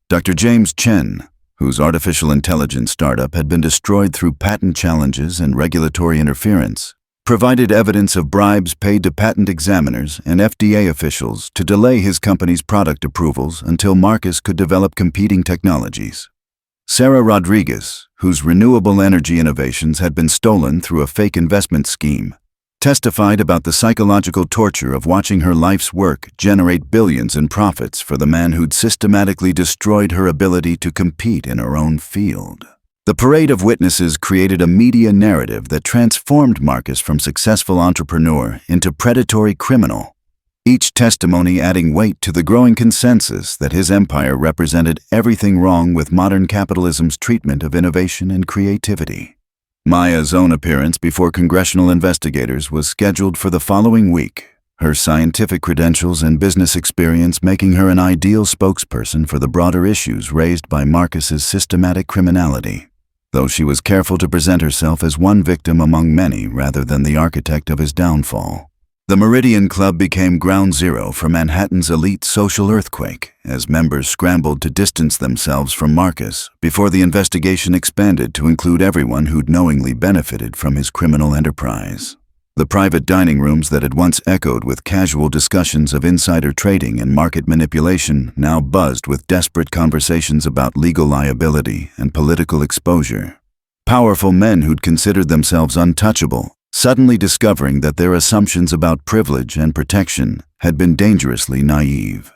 Dr. James Chen, whose artificial intelligence startup had been destroyed through patent challenges and regulatory interference, provided evidence of bribes paid to patent examiners and FDA officials to delay his company's product approvals until Marcus could develop competing technologies. Sarah Rodriguez, whose renewable energy innovations had been stolen through a fake investment scheme, testified about the psychological torture of watching her life's work generate billions in profits for the man who'd systematically destroyed her ability to compete in her own field. The parade of witnesses created a media narrative that transformed Marcus from successful entrepreneur into predatory criminal, each testimony adding weight to the growing consensus that his empire represented everything wrong with modern capitalism's treatment of innovation and creativity. Maya's own appearance before congressional investigators was scheduled for the following week, her scientific credentials and business experience making her an ideal spokesperson for the broader issues raised by Marcus's systematic criminality, though she was careful to present herself as one victim among many rather than the architect of his downfall. The Meridian Club became ground zero for Manhattan's elite social earthquake as members scrambled to distance themselves from Marcus before the investigation expanded to include everyone who'd knowingly benefited from his criminal enterprise. The private dining rooms that had once echoed with casual discussions of insider trading and market manipulation now buzzed with desperate conversations about legal liability and political exposure. Powerful men who'd considered themselves untouchable, suddenly discovering that their assumptions about privilege and protection had been dangerously naive.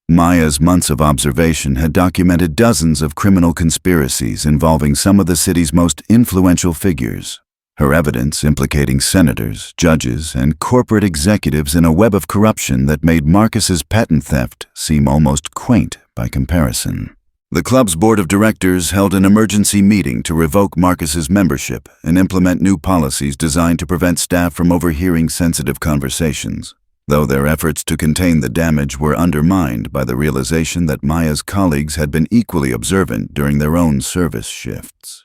Maya's months of observation had documented dozens of criminal conspiracies involving some of the city's most influential figures. Her evidence implicating senators, judges, and corporate executives in a web of corruption that made Marcus's patent theft seem almost quaint by comparison. The club's board of directors held an emergency meeting to revoke Marcus's membership and implement new policies designed to prevent staff from overhearing sensitive conversations, though their efforts to contain the damage were undermined by the realization that Maya's colleagues had been equally observant during their own service shifts.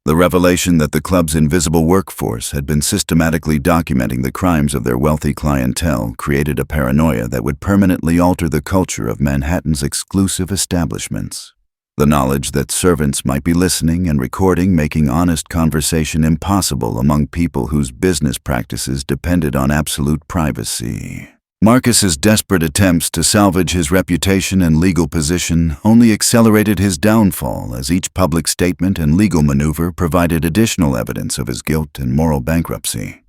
The revelation that the club's invisible workforce had been systematically documenting the crimes of their wealthy clientele created a paranoia that would permanently alter the culture of Manhattan's exclusive establishments. The knowledge that servants might be listening and recording making honest conversation impossible among people whose business practices depended on absolute privacy. Marcus's desperate attempts to salvage his reputation and legal position only accelerated his downfall as each public statement and legal maneuver provided additional evidence of his guilt and moral bankruptcy.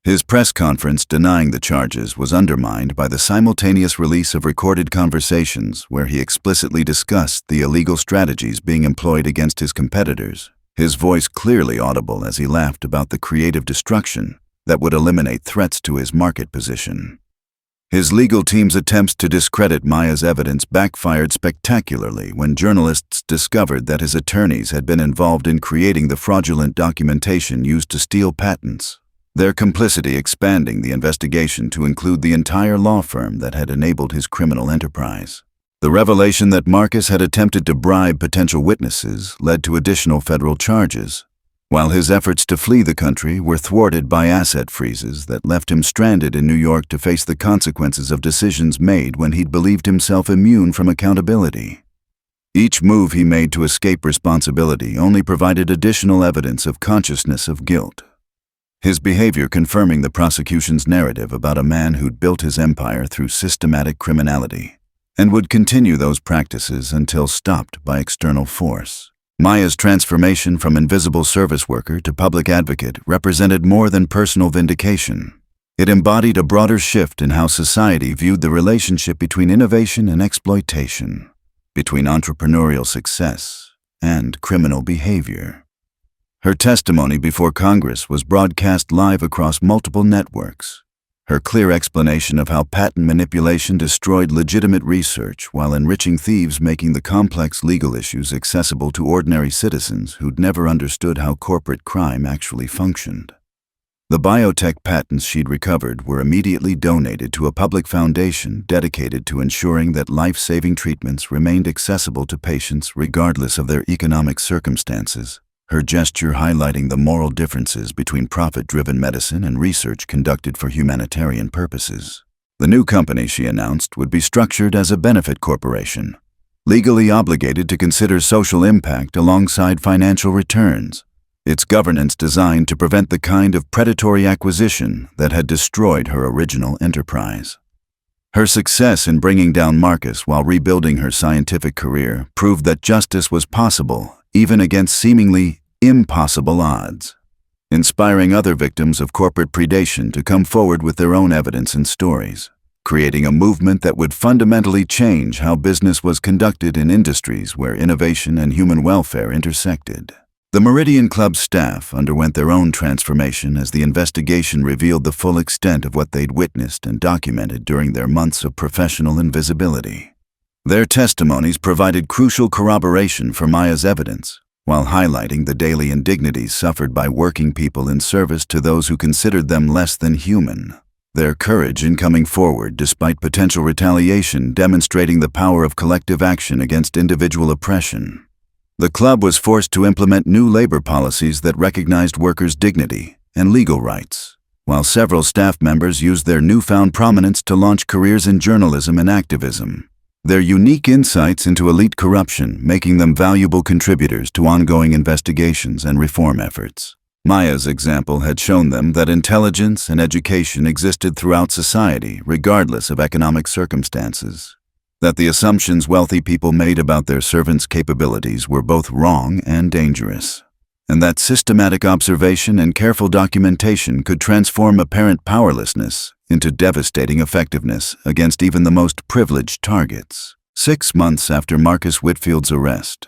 His press conference denying the charges was undermined by the simultaneous release of recorded conversations where he explicitly discussed the illegal strategies being employed against his competitors, his voice clearly audible as he laughed about the creative destruction that would eliminate threats to his market position. His legal team's attempts to discredit Maya's evidence backfired spectacularly when journalists discovered that his attorneys had been involved in creating the fraudulent documentation used to steal patents, their complicity expanding the investigation to include the entire law firm that had enabled his criminal enterprise. The revelation that Marcus had attempted to bribe potential witnesses led to additional federal charges, while his efforts to flee the country were thwarted by asset freezes that left him stranded in New York to face the consequences of decisions made when he'd believed himself immune from accountability. Each move he made to escape responsibility only provided additional evidence of consciousness of guilt. His behavior confirming the prosecution's narrative about a man who'd built his empire through systematic criminality, and would continue those practices until stopped by external force. Maya's transformation from invisible service worker to public advocate represented more than personal vindication. It embodied a broader shift in how society viewed the relationship between innovation and exploitation, between entrepreneurial success and criminal behavior. Her testimony before Congress was broadcast live across multiple networks. Her clear explanation of how patent manipulation destroyed legitimate research while enriching thieves, making the complex legal issues accessible to ordinary citizens who'd never understood how corporate crime actually functioned. The biotech patents she'd recovered were immediately donated to a public foundation dedicated to ensuring that life-saving treatments remained accessible to patients regardless of their economic circumstances, her gesture highlighting the moral differences between profit-driven medicine and research conducted for humanitarian purposes. The new company, she announced, would be structured as a benefit corporation, legally obligated to consider social impact alongside financial returns, its governance designed to prevent the kind of predatory acquisition that had destroyed her original enterprise. Her success in bringing down Marcus while rebuilding her scientific career proved that justice was possible, even against seemingly impossible odds, inspiring other victims of corporate predation to come forward with their own evidence and stories, creating a movement that would fundamentally change how business was conducted in industries where innovation and human welfare intersected. The Meridian Club staff underwent their own transformation as the investigation revealed the full extent of what they'd witnessed and documented during their months of professional invisibility. Their testimonies provided crucial corroboration for Maya's evidence, while highlighting the daily indignities suffered by working people in service to those who considered them less than human. Their courage in coming forward despite potential retaliation demonstrating the power of collective action against individual oppression. The club was forced to implement new labor policies that recognized workers' dignity and legal rights, while several staff members used their newfound prominence to launch careers in journalism and activism, their unique insights into elite corruption making them valuable contributors to ongoing investigations and reform efforts. Maya's example had shown them that intelligence and education existed throughout society regardless of economic circumstances, that the assumptions wealthy people made about their servants' capabilities were both wrong and dangerous, and that systematic observation and careful documentation could transform apparent powerlessness into devastating effectiveness against even the most privileged targets. 6 months after Marcus Whitfield's arrest,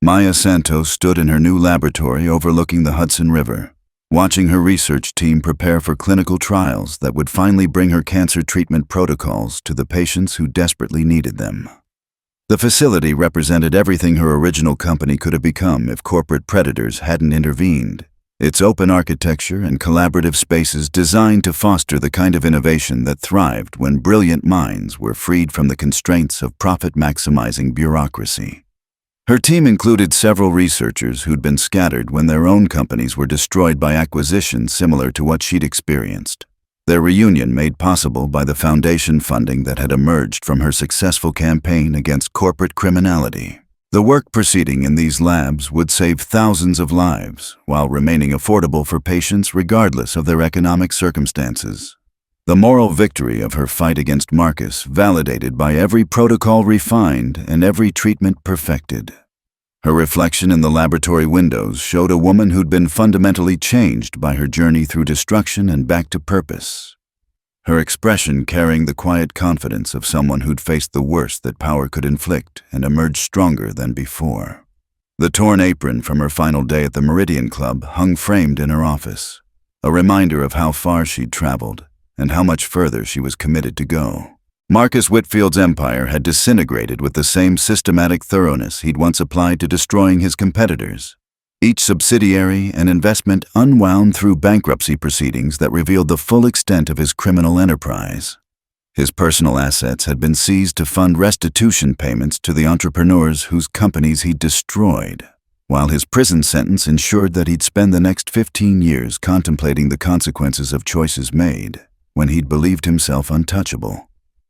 Maya Santos stood in her new laboratory overlooking the Hudson River, watching her research team prepare for clinical trials that would finally bring her cancer treatment protocols to the patients who desperately needed them. The facility represented everything her original company could have become if corporate predators hadn't intervened. Its open architecture and collaborative spaces designed to foster the kind of innovation that thrived when brilliant minds were freed from the constraints of profit-maximizing bureaucracy. Her team included several researchers who'd been scattered when their own companies were destroyed by acquisitions similar to what she'd experienced, their reunion made possible by the foundation funding that had emerged from her successful campaign against corporate criminality. The work proceeding in these labs would save thousands of lives while remaining affordable for patients regardless of their economic circumstances. The moral victory of her fight against Marcus validated by every protocol refined and every treatment perfected. Her reflection in the laboratory windows showed a woman who'd been fundamentally changed by her journey through destruction and back to purpose, her expression carrying the quiet confidence of someone who'd faced the worst that power could inflict and emerged stronger than before. The torn apron from her final day at the Meridian Club hung framed in her office, a reminder of how far she'd traveled and how much further she was committed to go. Marcus Whitfield's empire had disintegrated with the same systematic thoroughness he'd once applied to destroying his competitors. Each subsidiary and investment unwound through bankruptcy proceedings that revealed the full extent of his criminal enterprise. His personal assets had been seized to fund restitution payments to the entrepreneurs whose companies he'd destroyed, while his prison sentence ensured that he'd spend the next 15 years contemplating the consequences of choices made when he'd believed himself untouchable.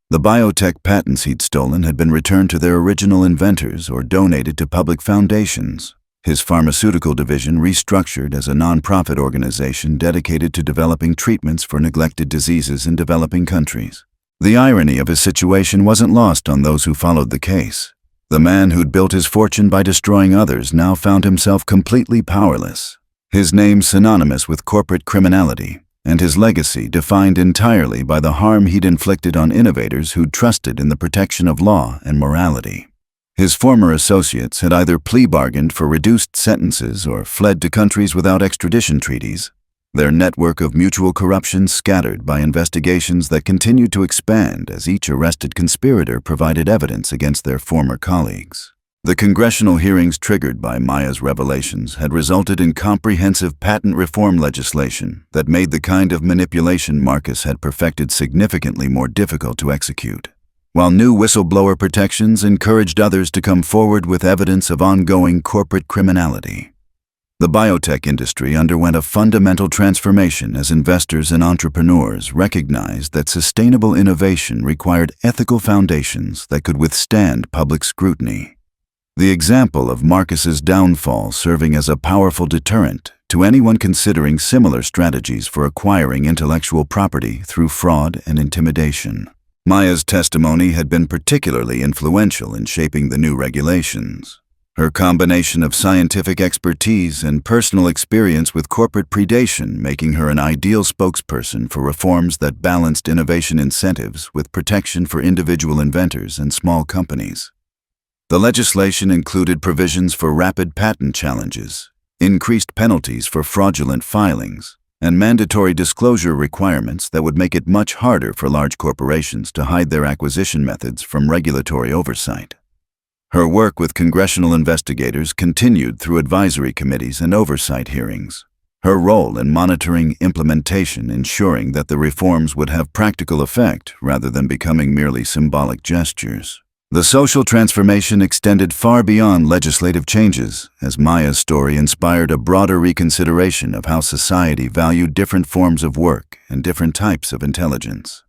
The biotech patents he'd stolen had been returned to their original inventors or donated to public foundations. His pharmaceutical division restructured as a non-profit organization dedicated to developing treatments for neglected diseases in developing countries. The irony of his situation wasn't lost on those who followed the case. The man who'd built his fortune by destroying others now found himself completely powerless. His name synonymous with corporate criminality, and his legacy defined entirely by the harm he'd inflicted on innovators who'd trusted in the protection of law and morality. His former associates had either plea bargained for reduced sentences or fled to countries without extradition treaties, their network of mutual corruption scattered by investigations that continued to expand as each arrested conspirator provided evidence against their former colleagues. The congressional hearings triggered by Maya's revelations had resulted in comprehensive patent reform legislation that made the kind of manipulation Marcus had perfected significantly more difficult to execute, while new whistleblower protections encouraged others to come forward with evidence of ongoing corporate criminality. The biotech industry underwent a fundamental transformation as investors and entrepreneurs recognized that sustainable innovation required ethical foundations that could withstand public scrutiny. The example of Marcus's downfall serving as a powerful deterrent to anyone considering similar strategies for acquiring intellectual property through fraud and intimidation. Maya's testimony had been particularly influential in shaping the new regulations. Her combination of scientific expertise and personal experience with corporate predation making her an ideal spokesperson for reforms that balanced innovation incentives with protection for individual inventors and small companies. The legislation included provisions for rapid patent challenges, increased penalties for fraudulent filings, and mandatory disclosure requirements that would make it much harder for large corporations to hide their acquisition methods from regulatory oversight. Her work with congressional investigators continued through advisory committees and oversight hearings. Her role in monitoring implementation ensuring that the reforms would have practical effect rather than becoming merely symbolic gestures. The social transformation extended far beyond legislative changes, as Maya's story inspired a broader reconsideration of how society valued different forms of work and different types of intelligence.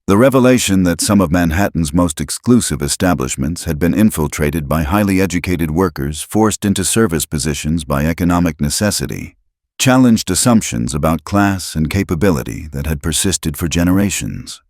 The revelation that some of Manhattan's most exclusive establishments had been infiltrated by highly educated workers forced into service positions by economic necessity challenged assumptions about class and capability that had persisted for generations.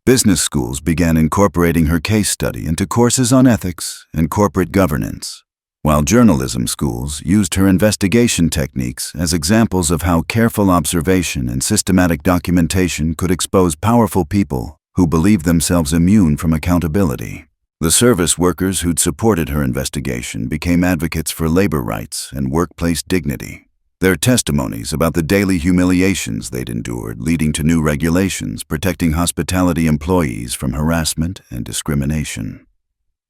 Business schools began incorporating her case study into courses on ethics and corporate governance, while journalism schools used her investigation techniques as examples of how careful observation and systematic documentation could expose powerful people who believed themselves immune from accountability. The service workers who'd supported her investigation became advocates for labor rights and workplace dignity. Their testimonies about the daily humiliations they'd endured leading to new regulations protecting hospitality employees from harassment and discrimination.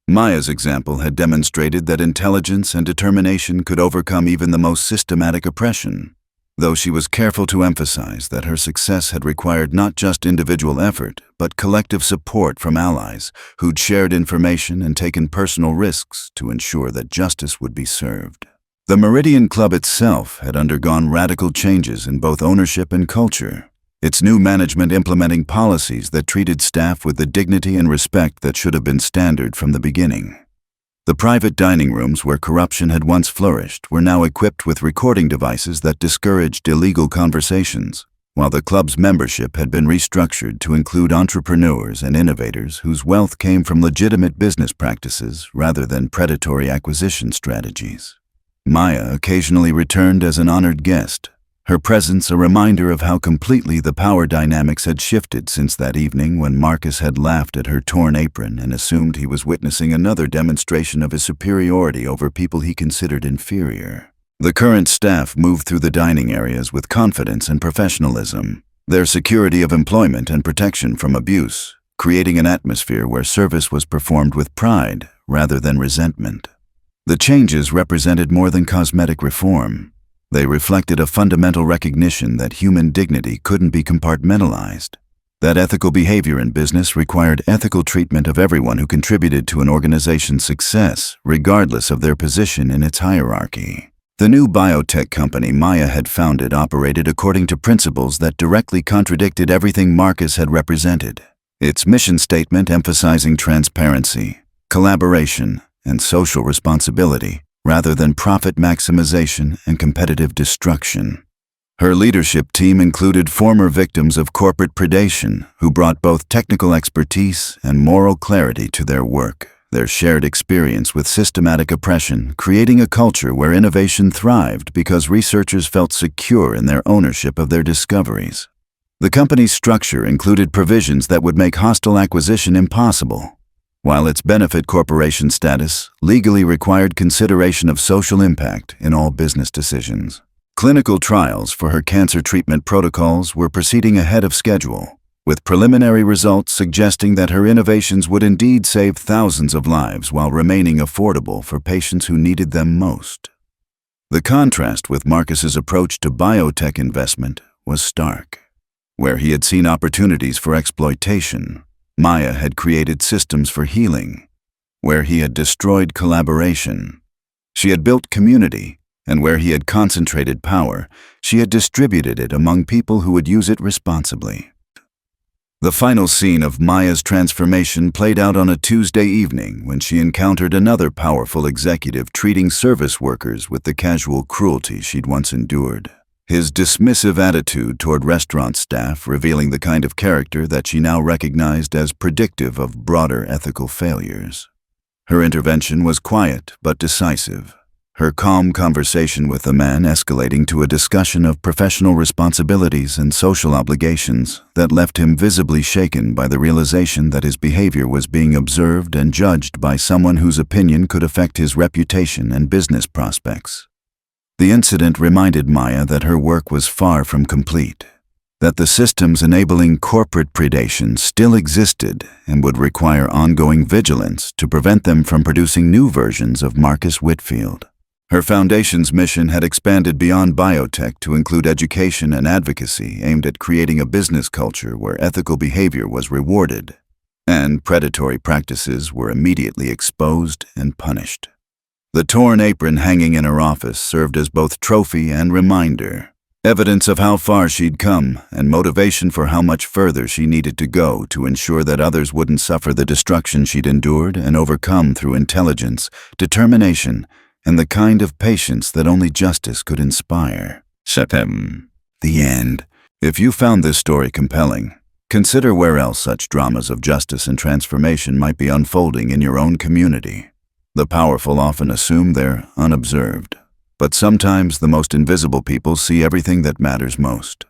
Maya's example had demonstrated that intelligence and determination could overcome even the most systematic oppression, though she was careful to emphasize that her success had required not just individual effort, but collective support from allies who'd shared information and taken personal risks to ensure that justice would be served. The Meridian Club itself had undergone radical changes in both ownership and culture, its new management implementing policies that treated staff with the dignity and respect that should have been standard from the beginning. The private dining rooms where corruption had once flourished were now equipped with recording devices that discouraged illegal conversations, while the club's membership had been restructured to include entrepreneurs and innovators whose wealth came from legitimate business practices rather than predatory acquisition strategies. Maya occasionally returned as an honored guest, her presence a reminder of how completely the power dynamics had shifted since that evening when Marcus had laughed at her torn apron and assumed he was witnessing another demonstration of his superiority over people he considered inferior. The current staff moved through the dining areas with confidence and professionalism, their security of employment and protection from abuse, creating an atmosphere where service was performed with pride rather than resentment. The changes represented more than cosmetic reform. They reflected a fundamental recognition that human dignity couldn't be compartmentalized, that ethical behavior in business required ethical treatment of everyone who contributed to an organization's success, regardless of their position in its hierarchy. The new biotech company Maya had founded operated according to principles that directly contradicted everything Marcus had represented. Its mission statement emphasizing transparency, collaboration, and social responsibility, rather than profit maximization and competitive destruction. Her leadership team included former victims of corporate predation who brought both technical expertise and moral clarity to their work. Their shared experience with systematic oppression, creating a culture where innovation thrived because researchers felt secure in their ownership of their discoveries. The company's structure included provisions that would make hostile acquisition impossible, while its benefit corporation status legally required consideration of social impact in all business decisions. Clinical trials for her cancer treatment protocols were proceeding ahead of schedule, with preliminary results suggesting that her innovations would indeed save thousands of lives while remaining affordable for patients who needed them most. The contrast with Marcus's approach to biotech investment was stark. Where he had seen opportunities for exploitation, Maya had created systems for healing. Where he had destroyed collaboration, she had built community, and where he had concentrated power, she had distributed it among people who would use it responsibly. The final scene of Maya's transformation played out on a Tuesday evening when she encountered another powerful executive treating service workers with the casual cruelty she'd once endured. His dismissive attitude toward restaurant staff revealing the kind of character that she now recognized as predictive of broader ethical failures. Her intervention was quiet but decisive, her calm conversation with the man escalating to a discussion of professional responsibilities and social obligations that left him visibly shaken by the realization that his behavior was being observed and judged by someone whose opinion could affect his reputation and business prospects. The incident reminded Maya that her work was far from complete, that the systems enabling corporate predation still existed and would require ongoing vigilance to prevent them from producing new versions of Marcus Whitfield. Her foundation's mission had expanded beyond biotech to include education and advocacy aimed at creating a business culture where ethical behavior was rewarded, and predatory practices were immediately exposed and punished. The torn apron hanging in her office served as both trophy and reminder, evidence of how far she'd come and motivation for how much further she needed to go to ensure that others wouldn't suffer the destruction she'd endured and overcome through intelligence, determination, and the kind of patience that only justice could inspire. The end. If you found this story compelling, consider where else such dramas of justice and transformation might be unfolding in your own community. The powerful often assume they're unobserved, but sometimes the most invisible people see everything that matters most.